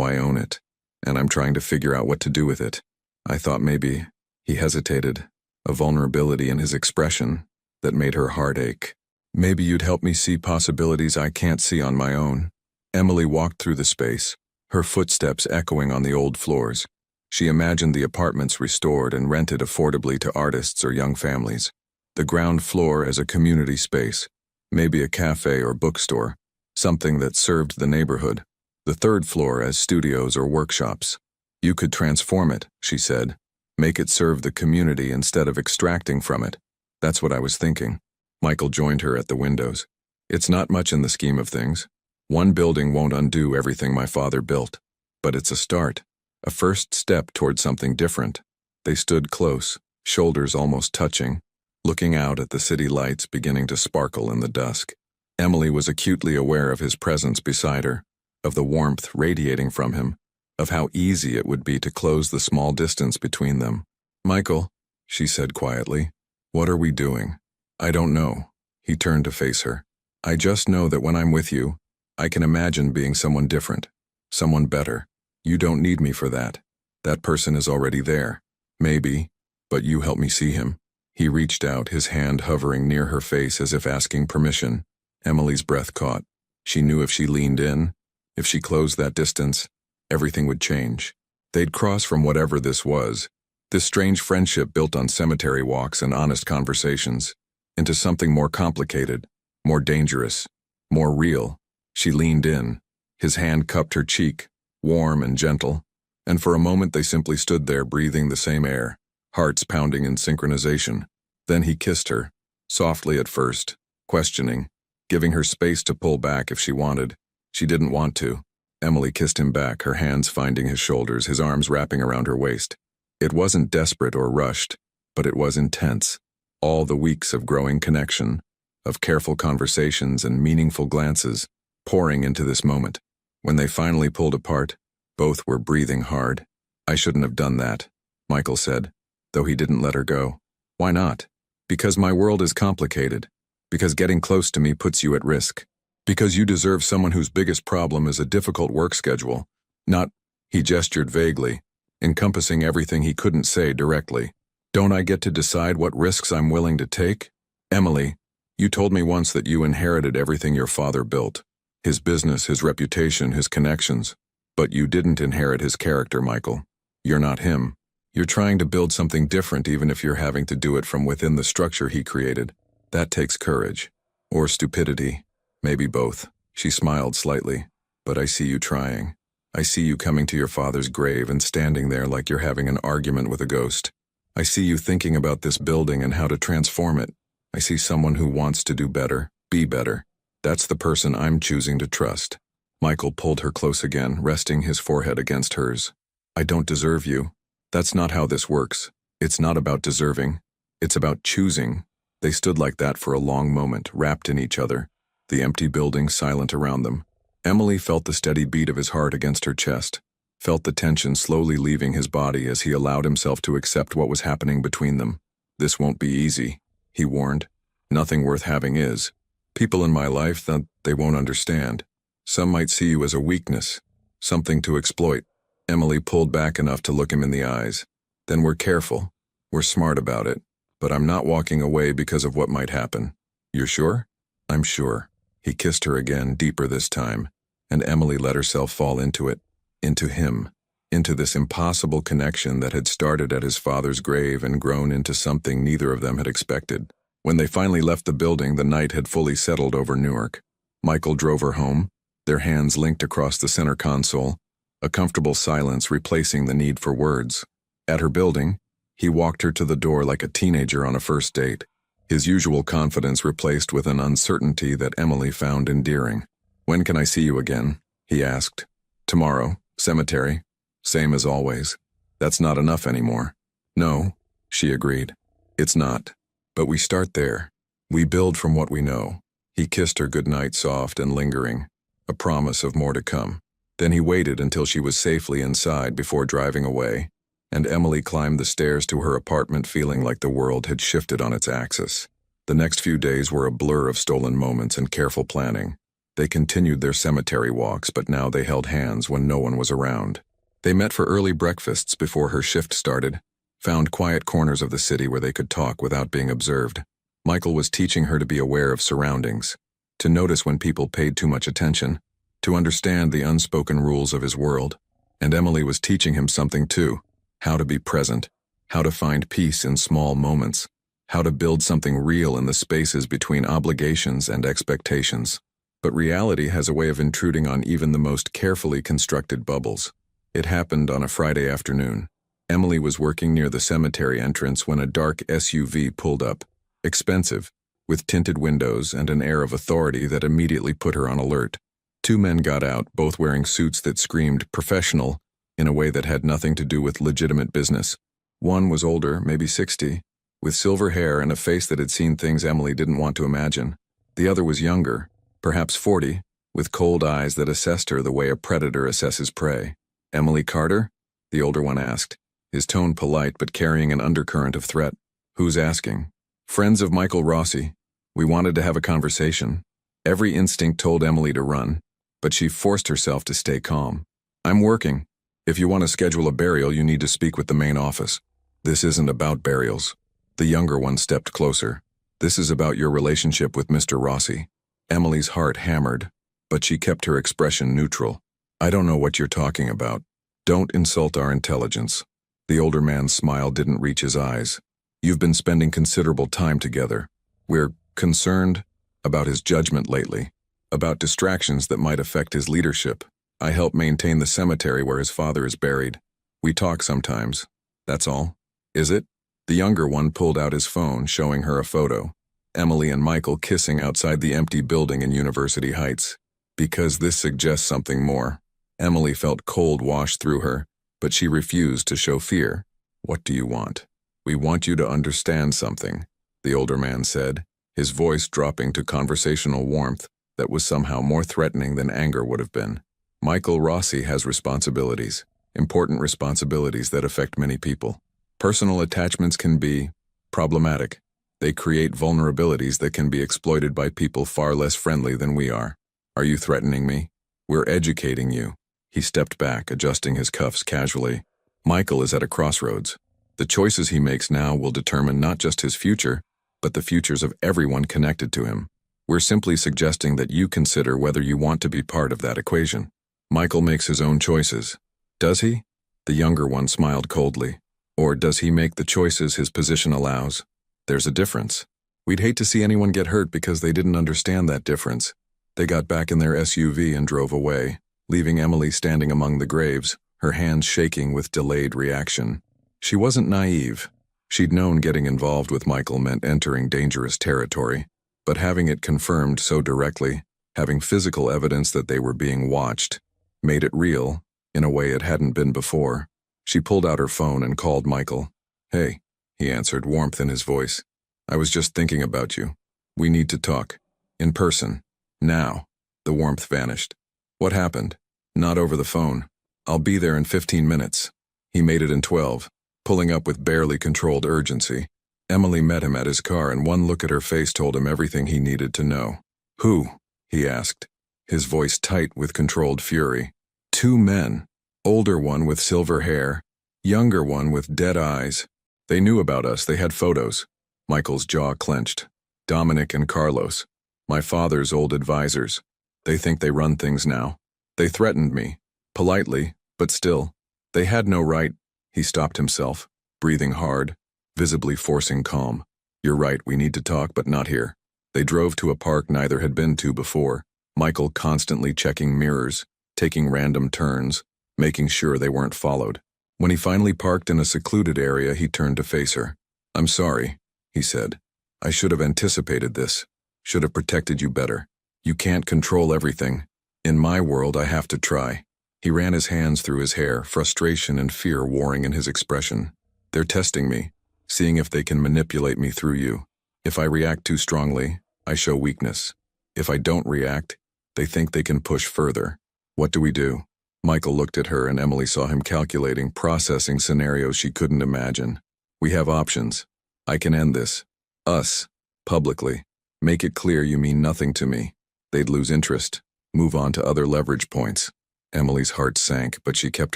I own it, and I'm trying to figure out what to do with it. I thought maybe," he hesitated, a vulnerability in his expression that made her heart ache. "Maybe you'd help me see possibilities I can't see on my own." Emily walked through the space, her footsteps echoing on the old floors. She imagined the apartments restored and rented affordably to artists or young families. The ground floor as a community space, maybe a cafe or bookstore, something that served the neighborhood. The third floor as studios or workshops. "You could transform it," she said. "Make it serve the community instead of extracting from it." "That's what I was thinking." Michael joined her at the windows. "It's not much in the scheme of things. One building won't undo everything my father built. But it's a start, a first step toward something different." They stood close, shoulders almost touching, looking out at the city lights beginning to sparkle in the dusk. Emily was acutely aware of his presence beside her, of the warmth radiating from him, of how easy it would be to close the small distance between them. "Michael," she said quietly, "what are we doing?" "I don't know." He turned to face her. "I just know that when I'm with you, I can imagine being someone different, someone better. You don't need me for that. That person is already there. Maybe, but you help me see him." He reached out, his hand hovering near her face as if asking permission. Emily's breath caught. She knew if she leaned in, if she closed that distance, everything would change. They'd cross from whatever this was, this strange friendship built on cemetery walks and honest conversations, into something more complicated, more dangerous, more real. She leaned in. His hand cupped her cheek, warm and gentle, and for a moment they simply stood there breathing the same air, hearts pounding in synchronization. Then he kissed her, softly at first, questioning, giving her space to pull back if she wanted. She didn't want to. Emily kissed him back, her hands finding his shoulders, his arms wrapping around her waist. It wasn't desperate or rushed, but it was intense. All the weeks of growing connection, of careful conversations and meaningful glances, pouring into this moment. When they finally pulled apart, both were breathing hard. "I shouldn't have done that," Michael said, though he didn't let her go. "Why not?" "Because my world is complicated. Because getting close to me puts you at risk. Because you deserve someone whose biggest problem is a difficult work schedule. Not," he gestured vaguely, encompassing everything he couldn't say directly. "Don't I get to decide what risks I'm willing to take?" "Emily, you told me once that you inherited everything your father built. His business, his reputation, his connections. But you didn't inherit his character, Michael. You're not him. You're trying to build something different even if you're having to do it from within the structure he created. That takes courage. Or stupidity. Maybe both." She smiled slightly. "But I see you trying. I see you coming to your father's grave and standing there like you're having an argument with a ghost. I see you thinking about this building and how to transform it. I see someone who wants to do better, be better. That's the person I'm choosing to trust." Michael pulled her close again, resting his forehead against hers. I don't deserve you. That's not how this works. It's not about deserving. It's about choosing. They stood like that for a long moment, wrapped in each other, the empty building silent around them. Emily felt the steady beat of his heart against her chest, felt the tension slowly leaving his body as he allowed himself to accept what was happening between them. This won't be easy, he warned. Nothing worth having is. People in my life that they won't understand. Some might see you as a weakness, something to exploit. Emily pulled back enough to look him in the eyes. Then we're careful. We're smart about it. But I'm not walking away because of what might happen. You're sure? I'm sure. He kissed her again, deeper this time, and Emily let herself fall into it, into him, into this impossible connection that had started at his father's grave and grown into something neither of them had expected. When they finally left the building, the night had fully settled over Newark. Michael drove her home, their hands linked across the center console, a comfortable silence replacing the need for words. At her building, he walked her to the door like a teenager on a first date, his usual confidence replaced with an uncertainty that Emily found endearing. When can I see you again? He asked. Tomorrow, cemetery. Same as always. That's not enough anymore. No, she agreed. It's not. But we start there. We build from what we know. He kissed her goodnight soft and lingering, a promise of more to come. Then he waited until she was safely inside before driving away, and Emily climbed the stairs to her apartment feeling like the world had shifted on its axis. The next few days were a blur of stolen moments and careful planning. They continued their cemetery walks, but now they held hands when no one was around. They met for early breakfasts before her shift started, found quiet corners of the city where they could talk without being observed. Michael was teaching her to be aware of surroundings, to notice when people paid too much attention, to understand the unspoken rules of his world. And Emily was teaching him something too. How to be present, how to find peace in small moments, how to build something real in the spaces between obligations and expectations. But reality has a way of intruding on even the most carefully constructed bubbles. It happened on a Friday afternoon. Emily was working near the cemetery entrance when a dark SUV pulled up, expensive, with tinted windows and an air of authority that immediately put her on alert. Two men got out, both wearing suits that screamed professional, in a way that had nothing to do with legitimate business. One was older, maybe 60, with silver hair and a face that had seen things Emily didn't want to imagine. The other was younger, perhaps 40, with cold eyes that assessed her the way a predator assesses prey. Emily Carter? The older one asked, his tone polite but carrying an undercurrent of threat. Who's asking? Friends of Michael Rossi. We wanted to have a conversation. Every instinct told Emily to run, but she forced herself to stay calm. I'm working. If you want to schedule a burial, you need to speak with the main office. This isn't about burials. The younger one stepped closer. This is about your relationship with Mr. Rossi. Emily's heart hammered, but she kept her expression neutral. I don't know what you're talking about. Don't insult our intelligence. The older man's smile didn't reach his eyes. You've been spending considerable time together. We're concerned about his judgment lately, about distractions that might affect his leadership. I help maintain the cemetery where his father is buried. We talk sometimes. That's all. Is it? The younger one pulled out his phone, showing her a photo. Emily and Michael kissing outside the empty building in University Heights. Because this suggests something more. Emily felt cold wash through her, but she refused to show fear. What do you want? We want you to understand something, the older man said, his voice dropping to conversational warmth that was somehow more threatening than anger would have been. Michael Rossi has responsibilities, important responsibilities that affect many people. Personal attachments can be problematic. They create vulnerabilities that can be exploited by people far less friendly than we are. Are you threatening me? We're educating you. He stepped back, adjusting his cuffs casually. Michael is at a crossroads. The choices he makes now will determine not just his future, but the futures of everyone connected to him. We're simply suggesting that you consider whether you want to be part of that equation. Michael makes his own choices. Does he? The younger one smiled coldly. Or does he make the choices his position allows? There's a difference. We'd hate to see anyone get hurt because they didn't understand that difference. They got back in their SUV and drove away, leaving Emily standing among the graves, her hands shaking with delayed reaction. She wasn't naive. She'd known getting involved with Michael meant entering dangerous territory, but having it confirmed so directly, Having physical evidence that they were being watched made it real in a way it hadn't been before. She pulled out her phone and called Michael. "Hey," he answered, warmth in his voice. "I was just thinking about you. We need to talk. In person. Now." The warmth vanished. "What happened?" "Not over the phone. I'll be there in 15 minutes. He made it in 12, pulling up with barely controlled urgency. Emily met him at his car, and one look at her face told him everything he needed to know. "Who?" he asked, his voice tight with controlled fury. "Two men. Older one with silver hair, younger one with dead eyes. They knew about us, they had photos." Michael's jaw clenched. "Dominic and Carlos. My father's old advisors. They think they run things now. They threatened me. Politely, but still. They had no right." He stopped himself, breathing hard, visibly forcing calm. "You're right, we need to talk, but not here." They drove to a park neither had been to before, Michael constantly checking mirrors, taking random turns, making sure they weren't followed. When he finally parked in a secluded area, he turned to face her. "I'm sorry," he said. "I should have anticipated this. Should have protected you better. You can't control everything. In my world, I have to try." He ran his hands through his hair, frustration and fear warring in his expression. "They're testing me, seeing if they can manipulate me through you. If I react too strongly, I show weakness. If I don't react, they think they can push further. What do we do?" Michael looked at her, and Emily saw him calculating, processing scenarios she couldn't imagine. "We have options. I can end this. Us. Publicly. Make it clear you mean nothing to me. They'd lose interest. Move on to other leverage points." Emily's heart sank, but she kept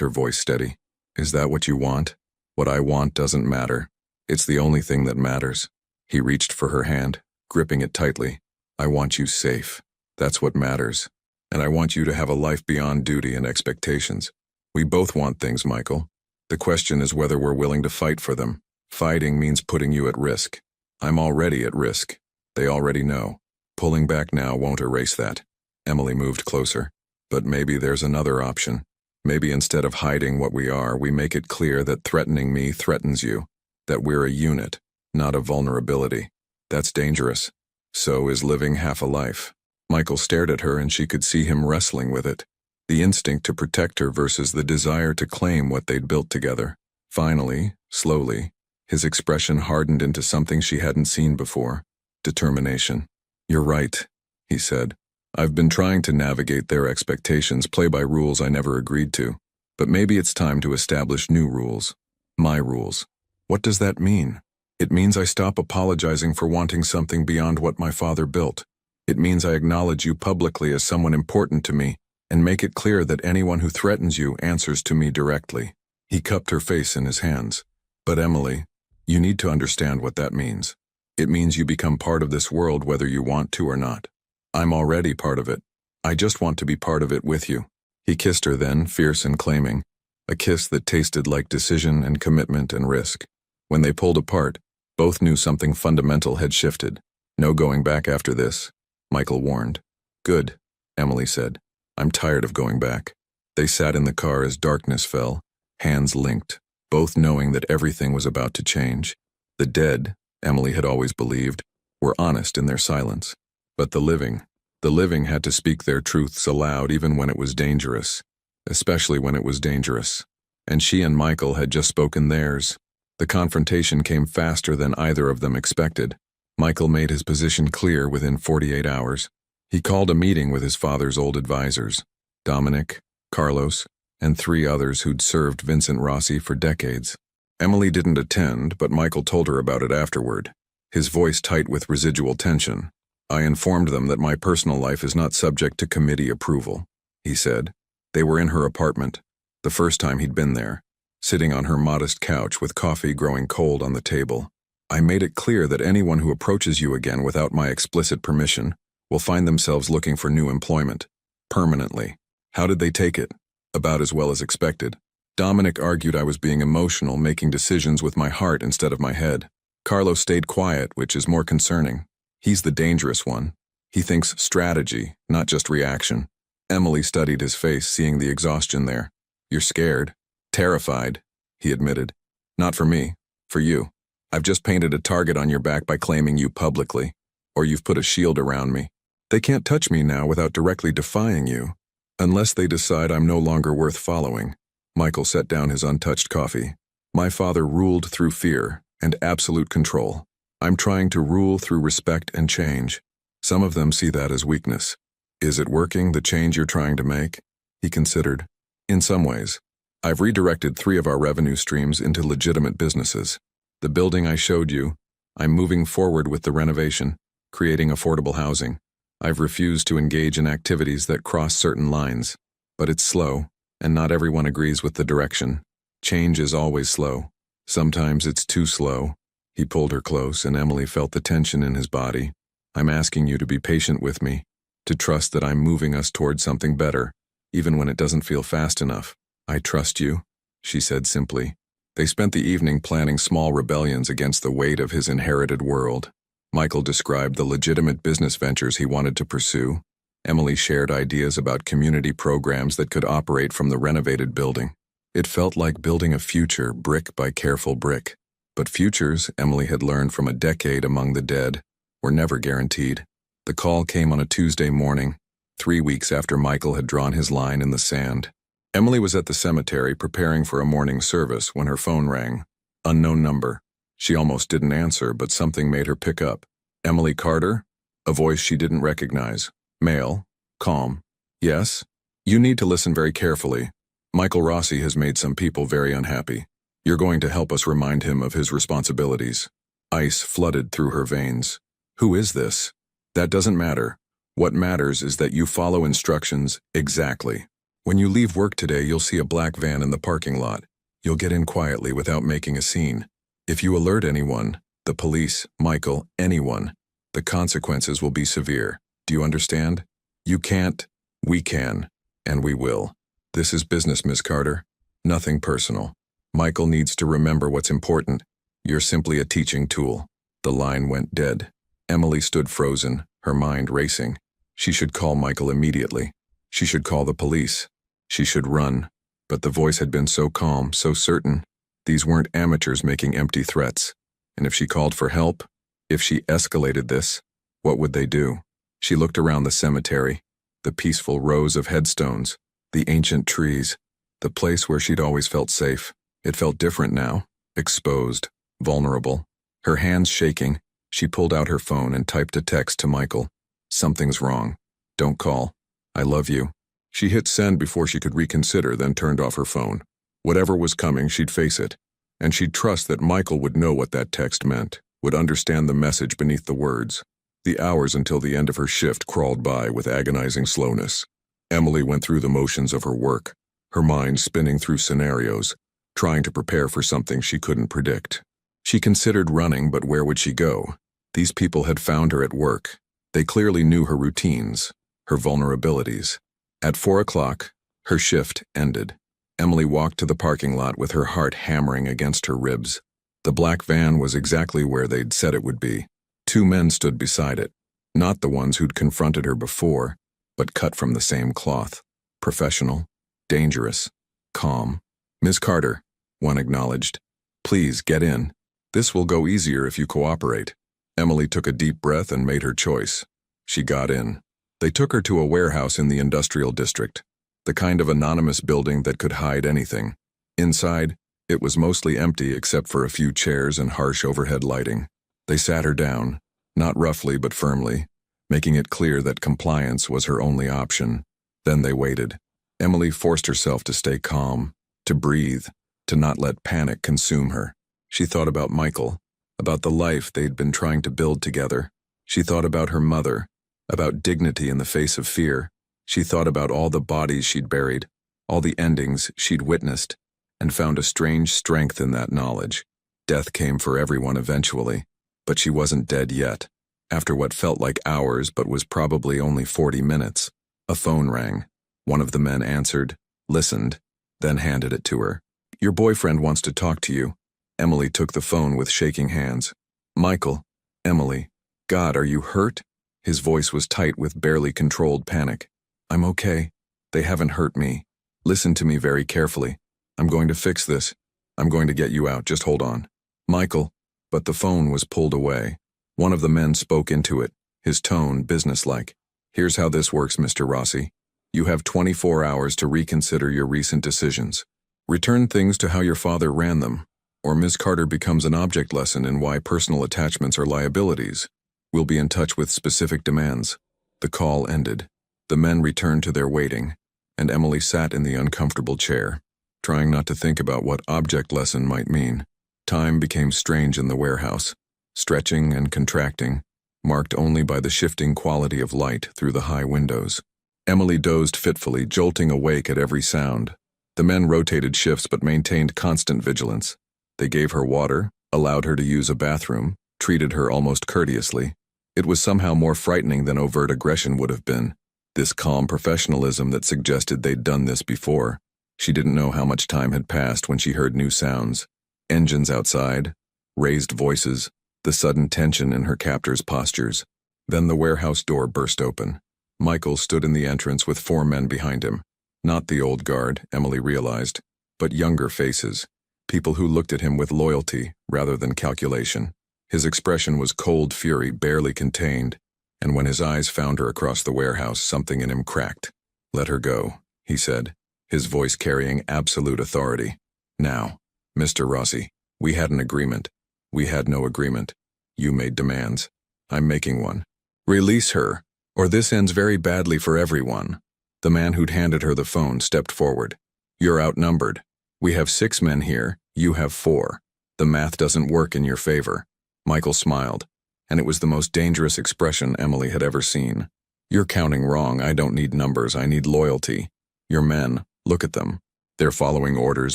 her voice steady. "Is that what you want?" "What I want doesn't matter. It's the only thing that matters." He reached for her hand, gripping it tightly. "I want you safe. That's what matters. And I want you to have a life beyond duty and expectations. We both want things, Michael. The question is whether we're willing to fight for them. Fighting means putting you at risk. I'm already at risk. They already know. Pulling back now won't erase that." Emily moved closer. "But maybe there's another option. Maybe instead of hiding what we are, we make it clear that threatening me threatens you. That we're a unit, not a vulnerability. That's dangerous. So is living half a life." Michael stared at her, and she could see him wrestling with it. The instinct to protect her versus the desire to claim what they'd built together. Finally, slowly, his expression hardened into something she hadn't seen before. Determination. "You're right," he said. "I've been trying to navigate their expectations, play by rules I never agreed to. But maybe it's time to establish new rules. My rules. What does that mean? It means I stop apologizing for wanting something beyond what my father built. It means I acknowledge you publicly as someone important to me, and make it clear that anyone who threatens you answers to me directly." He cupped her face in his hands. "But Emily, you need to understand what that means. It means you become part of this world whether you want to or not. I'm already part of it. I just want to be part of it with you." He kissed her then, fierce and claiming. A kiss that tasted like decision and commitment and risk. When they pulled apart, both knew something fundamental had shifted. "No going back after this," Michael warned. "Good," Emily said. "I'm tired of going back." They sat in the car as darkness fell, hands linked, both knowing that everything was about to change. The dead, Emily had always believed, were honest in their silence. But the living had to speak their truths aloud even when it was dangerous, especially when it was dangerous. And she and Michael had just spoken theirs. The confrontation came faster than either of them expected. Michael made his position clear within 48 hours. He called a meeting with his father's old advisors, Dominic, Carlos, and 3 others who'd served Vincent Rossi for decades. Emily didn't attend, but Michael told her about it afterward, his voice tight with residual tension. "I informed them that my personal life is not subject to committee approval," he said. They were in her apartment, the first time he'd been there, sitting on her modest couch with coffee growing cold on the table. "I made it clear that anyone who approaches you again without my explicit permission will find themselves looking for new employment. Permanently." How did they take it? About as well as expected. Dominic argued I was being emotional, making decisions with my heart instead of my head. Carlos stayed quiet, which is more concerning. He's the dangerous one. He thinks strategy, not just reaction. Emily studied his face, seeing the exhaustion there. "You're scared. Terrified," he admitted. "Not for me. For you. I've just painted a target on your back by claiming you publicly. Or you've put a shield around me. They can't touch me now without directly defying you. Unless they decide I'm no longer worth following. Michael set down his untouched coffee. My father ruled through fear and absolute control. I'm trying to rule through respect and change. Some of them see that as weakness. Is it working, the change you're trying to make? He considered. In some ways. I've redirected 3 of our revenue streams into legitimate businesses. The building I showed you, I'm moving forward with the renovation, creating affordable housing. I've refused to engage in activities that cross certain lines. But it's slow, and not everyone agrees with the direction. Change is always slow. Sometimes it's too slow. He pulled her close, and Emily felt the tension in his body. I'm asking you to be patient with me, to trust that I'm moving us towards something better, even when it doesn't feel fast enough. I trust you, she said simply. They spent the evening planning small rebellions against the weight of his inherited world. Michael described the legitimate business ventures he wanted to pursue. Emily shared ideas about community programs that could operate from the renovated building. It felt like building a future brick by careful brick. But futures, Emily had learned from a decade among the dead, were never guaranteed. The call came on a Tuesday morning, 3 weeks after Michael had drawn his line in the sand. Emily was at the cemetery preparing for a morning service when her phone rang. Unknown number. She almost didn't answer, but something made her pick up. Emily Carter? A voice she didn't recognize. Male. Calm. Yes? You need to listen very carefully. Michael Rossi has made some people very unhappy. You're going to help us remind him of his responsibilities. Ice flooded through her veins. Who is this? That doesn't matter. What matters is that you follow instructions exactly. When you leave work today, you'll see a black van in the parking lot. You'll get in quietly without making a scene. If you alert anyone, the police, Michael, anyone, the consequences will be severe. Do you understand? You can't. We can. And we will. This is business, Miss Carter. Nothing personal. Michael needs to remember what's important. You're simply a teaching tool. The line went dead. Emily stood frozen, her mind racing. She should call Michael immediately. She should call the police. She should run. But the voice had been so calm, so certain. These weren't amateurs making empty threats. And if she called for help, if she escalated this, what would they do? She looked around the cemetery, the peaceful rows of headstones, the ancient trees, the place where she'd always felt safe. It felt different now, exposed, vulnerable. Her hands shaking, she pulled out her phone and typed a text to Michael. Something's wrong. Don't call. I love you. She hit send before she could reconsider, then turned off her phone. Whatever was coming, she'd face it. And she'd trust that Michael would know what that text meant, would understand the message beneath the words. The hours until the end of her shift crawled by with agonizing slowness. Emily went through the motions of her work, her mind spinning through scenarios, trying to prepare for something she couldn't predict. She considered running, but where would she go? These people had found her at work. They clearly knew her routines, her vulnerabilities. At 4 o'clock, her shift ended. Emily walked to the parking lot with her heart hammering against her ribs. The black van was exactly where they'd said it would be. 2 men stood beside it, not the ones who'd confronted her before, but cut from the same cloth. Professional, dangerous, calm. Ms. Carter, one acknowledged. Please get in. This will go easier if you cooperate. Emily took a deep breath and made her choice. She got in. They took her to a warehouse in the industrial district, the kind of anonymous building that could hide anything. Inside, it was mostly empty except for a few chairs and harsh overhead lighting. They sat her down, not roughly but firmly, making it clear that compliance was her only option. Then they waited. Emily forced herself to stay calm, to breathe, to not let panic consume her. She thought about Michael, about the life they'd been trying to build together. She thought about her mother, about dignity in the face of fear. She thought about all the bodies she'd buried, all the endings she'd witnessed, and found a strange strength in that knowledge. Death came for everyone eventually, but she wasn't dead yet. After what felt like hours but was probably only 40 minutes, a phone rang. One of the men answered, listened, then handed it to her. Your boyfriend wants to talk to you. Emily took the phone with shaking hands. Michael, Emily, God, are you hurt? His voice was tight with barely controlled panic. I'm okay. They haven't hurt me. Listen to me very carefully. I'm going to fix this. I'm going to get you out. Just hold on. Michael, but the phone was pulled away. One of the men spoke into it, his tone businesslike. Here's how this works, Mr. Rossi. You have 24 hours to reconsider your recent decisions. Return things to how your father ran them, or Ms. Carter becomes an object lesson in why personal attachments are liabilities. We'll be in touch with specific demands. The call ended. The men returned to their waiting, and Emily sat in the uncomfortable chair, trying not to think about what object lesson might mean. Time became strange in the warehouse, stretching and contracting, marked only by the shifting quality of light through the high windows. Emily dozed fitfully, jolting awake at every sound. The men rotated shifts but maintained constant vigilance. They gave her water, allowed her to use a bathroom, treated her almost courteously. It was somehow more frightening than overt aggression would have been. This calm professionalism that suggested they'd done this before. She didn't know how much time had passed when she heard new sounds. Engines outside, raised voices, the sudden tension in her captor's postures. Then the warehouse door burst open. Michael stood in the entrance with 4 men behind him. Not the old guard, Emily realized, but younger faces. People who looked at him with loyalty rather than calculation. His expression was cold fury, barely contained, and when his eyes found her across the warehouse, something in him cracked. "Let her go," he said, his voice carrying absolute authority. "Now, Mr. Rossi, we had an agreement. We had no agreement. You made demands. I'm making one. Release her, or this ends very badly for everyone." The man who'd handed her the phone stepped forward. "You're outnumbered. We have 6 men here, you have 4. The math doesn't work in your favor." Michael smiled, and it was the most dangerous expression Emily had ever seen. "You're counting wrong. I don't need numbers, I need loyalty. Your men, look at them. They're following orders,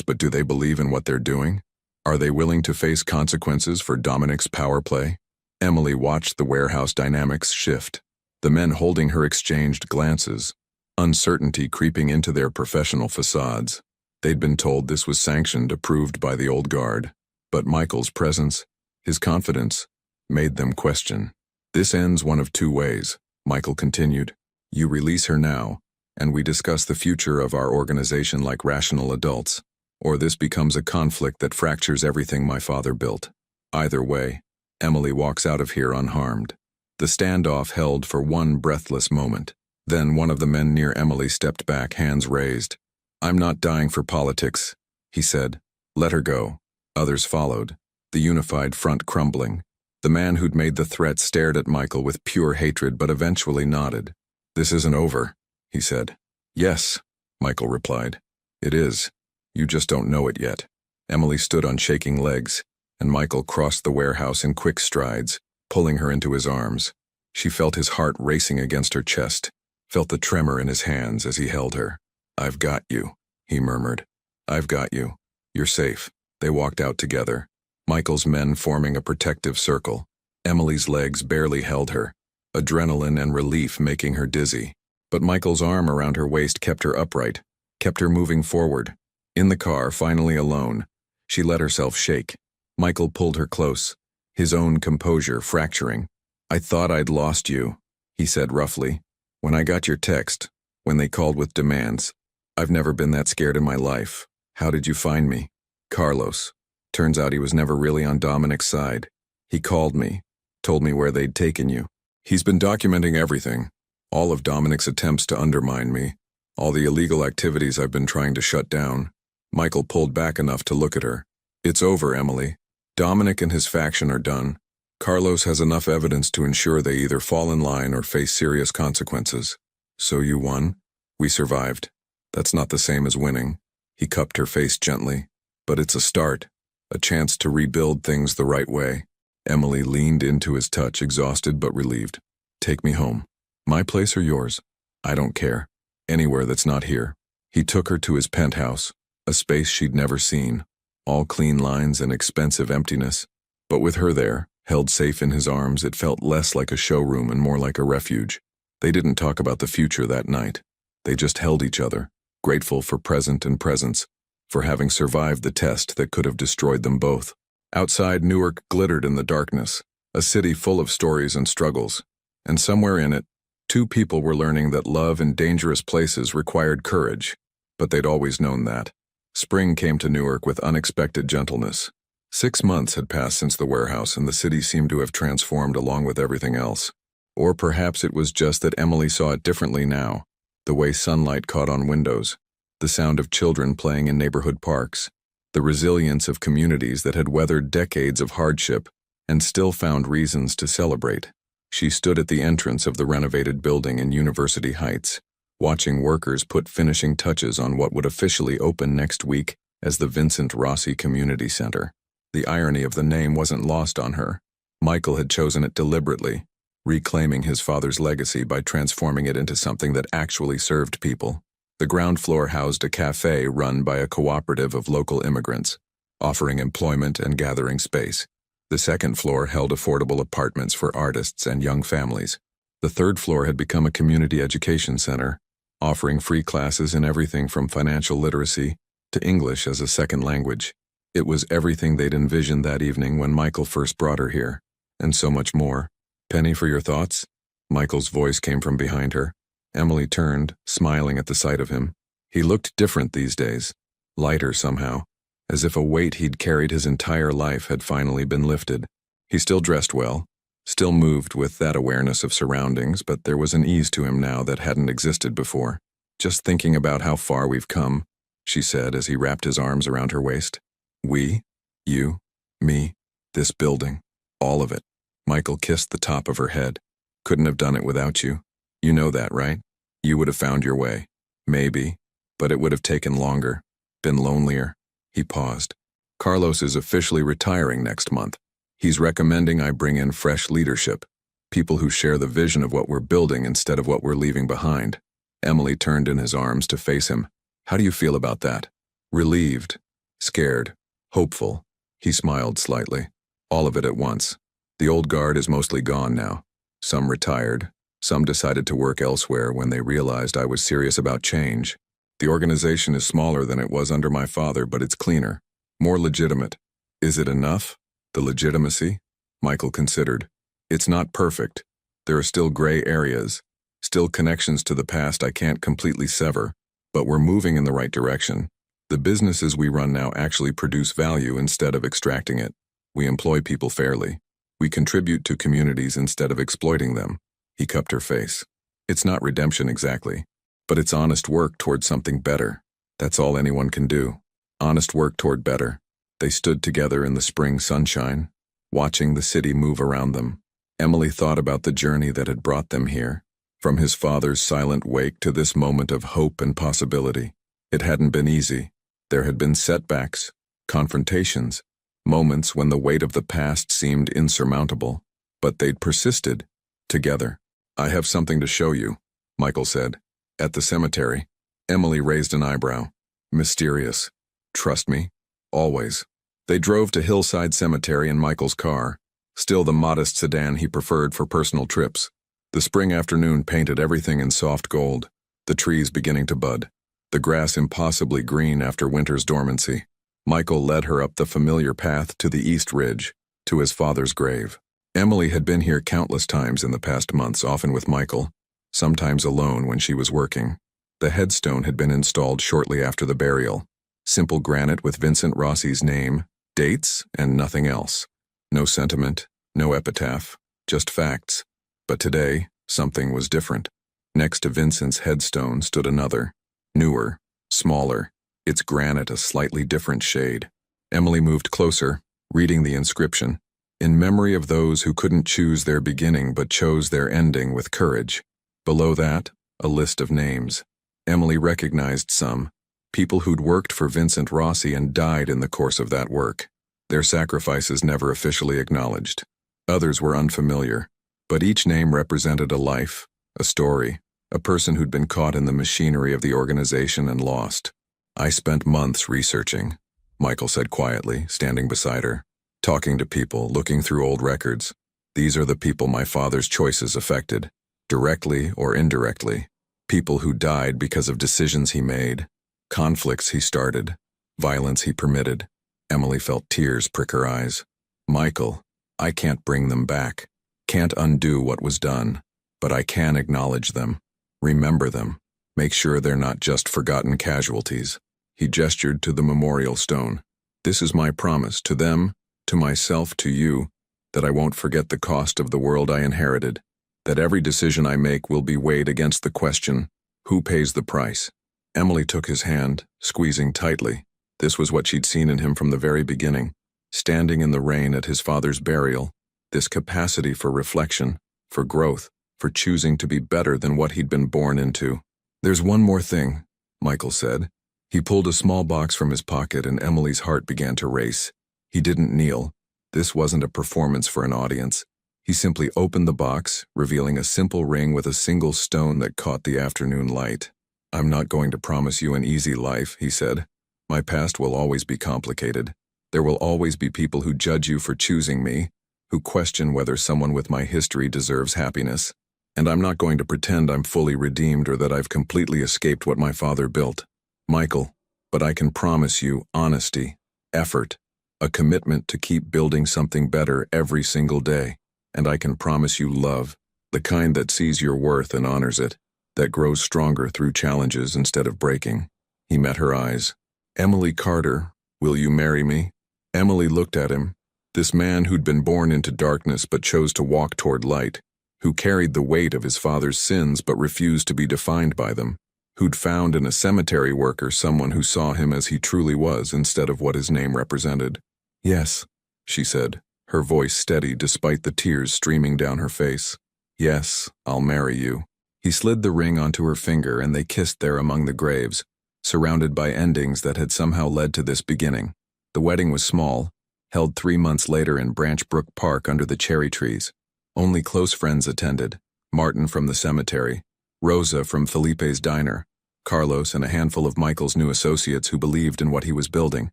but do they believe in what they're doing? Are they willing to face consequences for Dominic's power play?" Emily watched the warehouse dynamics shift. The men holding her exchanged glances, uncertainty creeping into their professional facades. They'd been told this was sanctioned, approved by the old guard. But Michael's presence, his confidence, made them question. "This ends one of 2 ways," Michael continued. "You release her now, and we discuss the future of our organization like rational adults. Or this becomes a conflict that fractures everything my father built. Either way, Emily walks out of here unharmed." The standoff held for one breathless moment. Then one of the men near Emily stepped back, hands raised. "I'm not dying for politics," he said. "Let her go." Others followed, the unified front crumbling. The man who'd made the threat stared at Michael with pure hatred but eventually nodded. "This isn't over," he said. "Yes," Michael replied. "It is. You just don't know it yet." Emily stood on shaking legs, and Michael crossed the warehouse in quick strides, pulling her into his arms. She felt his heart racing against her chest, felt the tremor in his hands as he held her. "I've got you," he murmured. "I've got you. You're safe." They walked out together, Michael's men forming a protective circle. Emily's legs barely held her, adrenaline and relief making her dizzy. But Michael's arm around her waist kept her upright, kept her moving forward. In the car, finally alone, she let herself shake. Michael pulled her close, his own composure fracturing. "I thought I'd lost you," he said roughly. "When I got your text, when they called with demands, I've never been that scared in my life. How did you find me?" "Carlos. Turns out he was never really on Dominic's side. He called me, told me where they'd taken you. He's been documenting everything, all of Dominic's attempts to undermine me, all the illegal activities I've been trying to shut down." Michael pulled back enough to look at her. "It's over, Emily. Dominic and his faction are done. Carlos has enough evidence to ensure they either fall in line or face serious consequences. So you won? We survived. That's not the same as winning." He cupped her face gently. "But it's a start, a chance to rebuild things the right way." Emily leaned into his touch, exhausted but relieved. "Take me home. My place or yours? I don't care. Anywhere that's not here." He took her to his penthouse, a space she'd never seen, all clean lines and expensive emptiness. But with her there, held safe in his arms, it felt less like a showroom and more like a refuge. They didn't talk about the future that night. They just held each other, grateful for present and presence, for having survived the test that could have destroyed them both. Outside, Newark glittered in the darkness, a city full of stories and struggles. And somewhere in it, 2 people were learning that love in dangerous places required courage, but they'd always known that. Spring came to Newark with unexpected gentleness. 6 months had passed since the warehouse, and the city seemed to have transformed along with everything else. Or perhaps it was just that Emily saw it differently now, the way sunlight caught on windows, the sound of children playing in neighborhood parks, the resilience of communities that had weathered decades of hardship and still found reasons to celebrate. She stood at the entrance of the renovated building in University Heights, watching workers put finishing touches on what would officially open next week as the Vincent Rossi Community Center. The irony of the name wasn't lost on her. Michael had chosen it deliberately, reclaiming his father's legacy by transforming it into something that actually served people. The ground floor housed a cafe run by a cooperative of local immigrants, offering employment and gathering space. The second floor held affordable apartments for artists and young families. The third floor had become a community education center, offering free classes in everything from financial literacy to English as a second language. It was everything they'd envisioned that evening when Michael first brought her here, and so much more. "Penny, for your thoughts?" Michael's voice came from behind her. Emily turned, smiling at the sight of him. He looked different these days, lighter somehow, as if a weight he'd carried his entire life had finally been lifted. He still dressed well, still moved with that awareness of surroundings, but there was an ease to him now that hadn't existed before. "Just thinking about how far we've come," she said as he wrapped his arms around her waist. "We, you, me, this building, all of it." Michael kissed the top of her head. "Couldn't have done it without you. You know that, right? You would have found your way. Maybe, but it would have taken longer, been lonelier." He paused. "Carlos is officially retiring next month. He's recommending I bring in fresh leadership, people who share the vision of what we're building instead of what we're leaving behind." Emily turned in his arms to face him. "How do you feel about that?" "Relieved, scared, hopeful." He smiled slightly. "All of it at once. The old guard is mostly gone now. Some retired, some decided to work elsewhere when they realized I was serious about change. The organization is smaller than it was under my father, but it's cleaner, more legitimate." "Is it enough? The legitimacy?" Michael considered. "It's not perfect. There are still gray areas, still connections to the past I can't completely sever, but we're moving in the right direction. The businesses we run now actually produce value instead of extracting it. We employ people fairly. We contribute to communities instead of exploiting them." He cupped her face. "It's not redemption exactly, but it's honest work toward something better. That's all anyone can do. Honest work toward better." They stood together in the spring sunshine, watching the city move around them. Emily thought about the journey that had brought them here, from his father's silent wake to this moment of hope and possibility. It hadn't been easy. There had been setbacks, confrontations, moments when the weight of the past seemed insurmountable, but they'd persisted, together. "I have something to show you," Michael said. "At the cemetery." Emily raised an eyebrow. "Mysterious. Trust me. Always." They drove to Hillside Cemetery in Michael's car, still the modest sedan he preferred for personal trips. The spring afternoon painted everything in soft gold, the trees beginning to bud, the grass impossibly green after winter's dormancy. Michael led her up the familiar path to the East Ridge, to his father's grave. Emily had been here countless times in the past months, often with Michael, sometimes alone when she was working. The headstone had been installed shortly after the burial. Simple granite with Vincent Rossi's name, dates, and nothing else. No sentiment, no epitaph, just facts. But today, something was different. Next to Vincent's headstone stood another, newer, smaller, its granite a slightly different shade. Emily moved closer, reading the inscription. "In memory of those who couldn't choose their beginning but chose their ending with courage." Below that, a list of names. Emily recognized some, people who'd worked for Vincent Rossi and died in the course of that work. Their sacrifices never officially acknowledged. Others were unfamiliar, but each name represented a life, a story, a person who'd been caught in the machinery of the organization and lost. "I spent months researching," Michael said quietly, standing beside her. "Talking to people, looking through old records. These are the people my father's choices affected, directly or indirectly. People who died because of decisions he made, conflicts he started, violence he permitted." Emily felt tears prick her eyes. "Michael, I can't bring them back, can't undo what was done, but I can acknowledge them, remember them, make sure they're not just forgotten casualties." He gestured to the memorial stone. "This is my promise to them, to myself, to you, that I won't forget the cost of the world I inherited, that every decision I make will be weighed against the question, who pays the price? Emily took his hand, squeezing tightly. This was what she'd seen in him from the very beginning, standing in the rain at his father's burial, this capacity for reflection, for growth, for choosing to be better than what he'd been born into. "There's one more thing," Michael said. He pulled a small box from his pocket and Emily's heart began to race. He didn't kneel. This wasn't a performance for an audience. He simply opened the box, revealing a simple ring with a single stone that caught the afternoon light. "I'm not going to promise you an easy life," he said. "My past will always be complicated. There will always be people who judge you for choosing me, who question whether someone with my history deserves happiness. And I'm not going to pretend I'm fully redeemed or that I've completely escaped what my father built, Michael, but I can promise you honesty, effort, a commitment to keep building something better every single day. And I can promise you love, the kind that sees your worth and honors it, that grows stronger through challenges instead of breaking." He met her eyes. "Emily Carter, will you marry me?" Emily looked at him, this man who'd been born into darkness but chose to walk toward light, who carried the weight of his father's sins but refused to be defined by them, who'd found in a cemetery worker someone who saw him as he truly was instead of what his name represented. "Yes," she said, her voice steady despite the tears streaming down her face. "Yes, I'll marry you." He slid the ring onto her finger and they kissed there among the graves, surrounded by endings that had somehow led to this beginning. The wedding was small, held 3 months later in Branch Brook Park under the cherry trees. Only close friends attended, Martin from the cemetery, Rosa from Felipe's diner, Carlos and a handful of Michael's new associates who believed in what he was building,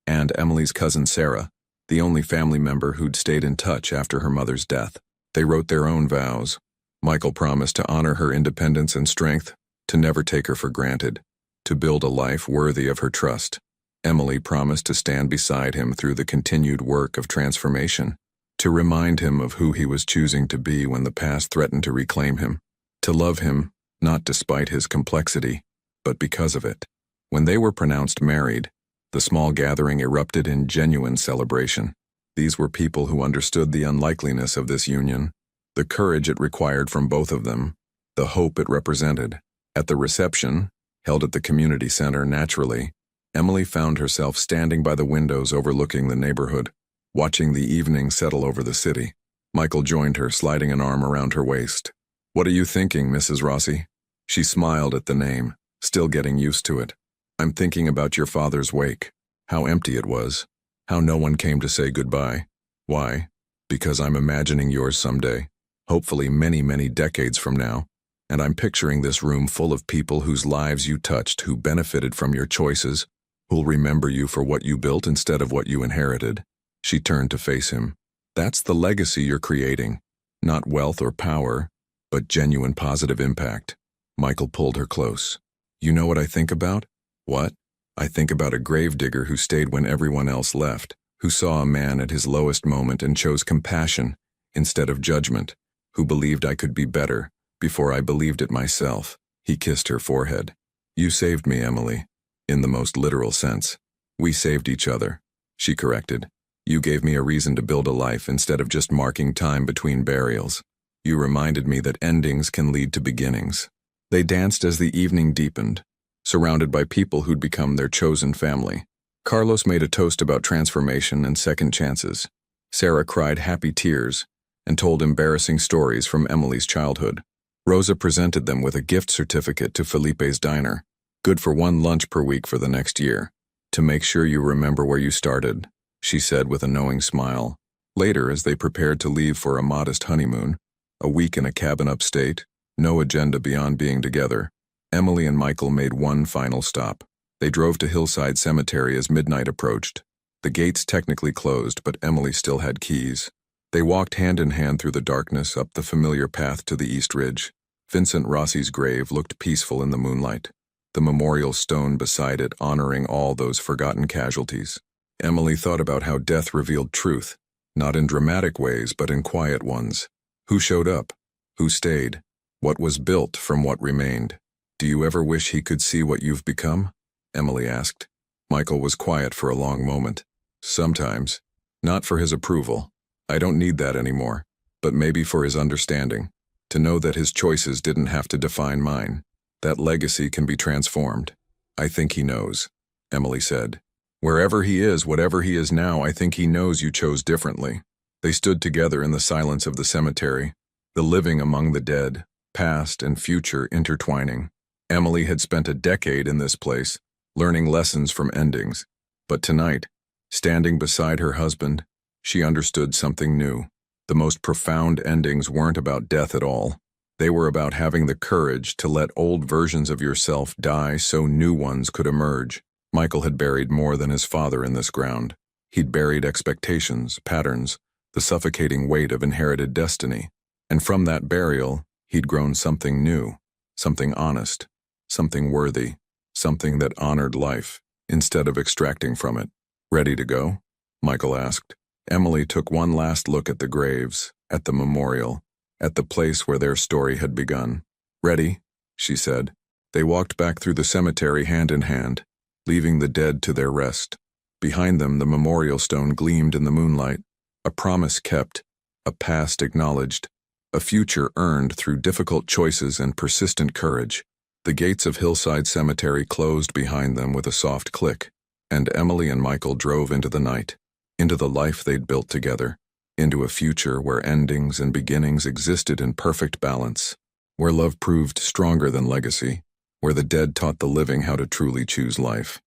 and Emily's cousin Sarah, the only family member who'd stayed in touch after her mother's death. They wrote their own vows. Michael promised to honor her independence and strength, to never take her for granted, to build a life worthy of her trust. Emily promised to stand beside him through the continued work of transformation, to remind him of who he was choosing to be when the past threatened to reclaim him, to love him, not despite his complexity, but because of it. When they were pronounced married, the small gathering erupted in genuine celebration. These were people who understood the unlikeliness of this union, the courage it required from both of them, the hope it represented. At the reception, held at the community center naturally, Emily found herself standing by the windows overlooking the neighborhood, watching the evening settle over the city. Michael joined her, sliding an arm around her waist. "What are you thinking, Mrs. Rossi?" She smiled at the name, still getting used to it. "I'm thinking about your father's wake, how empty it was, how no one came to say goodbye. Why? Because I'm imagining yours someday, hopefully many, many decades from now, and I'm picturing this room full of people whose lives you touched, who benefited from your choices, who'll remember you for what you built instead of what you inherited." She turned to face him. "That's the legacy you're creating. Not wealth or power, but genuine positive impact." Michael pulled her close. "You know what I think about?" "What?" "I think about a gravedigger who stayed when everyone else left, who saw a man at his lowest moment and chose compassion instead of judgment, who believed I could be better before I believed it myself." He kissed her forehead. "You saved me, Emily, in the most literal sense. We saved each other," she corrected. "You gave me a reason to build a life instead of just marking time between burials. You reminded me that endings can lead to beginnings." They danced as the evening deepened, surrounded by people who'd become their chosen family. Carlos made a toast about transformation and second chances. Sarah cried happy tears and told embarrassing stories from Emily's childhood. Rosa presented them with a gift certificate to Felipe's diner, good for 1 lunch per week for the next year. "To make sure you remember where you started," she said with a knowing smile. Later, as they prepared to leave for a modest honeymoon, a week in a cabin upstate, no agenda beyond being together, Emily and Michael made one final stop. They drove to Hillside Cemetery as midnight approached. The gates technically closed, but Emily still had keys. They walked hand in hand through the darkness up the familiar path to the East Ridge. Vincent Rossi's grave looked peaceful in the moonlight, the memorial stone beside it honoring all those forgotten casualties. Emily thought about how death revealed truth, not in dramatic ways but in quiet ones. Who showed up? Who stayed? What was built from what remained? "Do you ever wish he could see what you've become?" Emily asked. Michael was quiet for a long moment. "Sometimes. Not for his approval. I don't need that anymore. But maybe for his understanding. to know that his choices didn't have to define mine. That legacy can be transformed. I think he knows, Emily said. Wherever he is, whatever he is now, I think he knows you chose differently. They stood together in the silence of the cemetery, the living among the dead, past and future intertwining. Emily had spent a decade in this place, learning lessons from endings. But tonight, standing beside her husband, she understood something new. The most profound endings weren't about death at all. They were about having the courage to let old versions of yourself die so new ones could emerge. Michael had buried more than his father in this ground. He'd buried expectations, patterns, the suffocating weight of inherited destiny. And from that burial, he'd grown something new, something honest, something worthy, something that honored life, instead of extracting from it. Ready to go? Michael asked. Emily took one last look at the graves, at the memorial, at the place where their story had begun. Ready, she said. They walked back through the cemetery hand in hand, leaving the dead to their rest. Behind them, the memorial stone gleamed in the moonlight, a promise kept, a past acknowledged, a future earned through difficult choices and persistent courage. The gates of Hillside Cemetery closed behind them with a soft click, and Emily and Michael drove into the night, into the life they'd built together, into a future where endings and beginnings existed in perfect balance, where love proved stronger than legacy, where the dead taught the living how to truly choose life.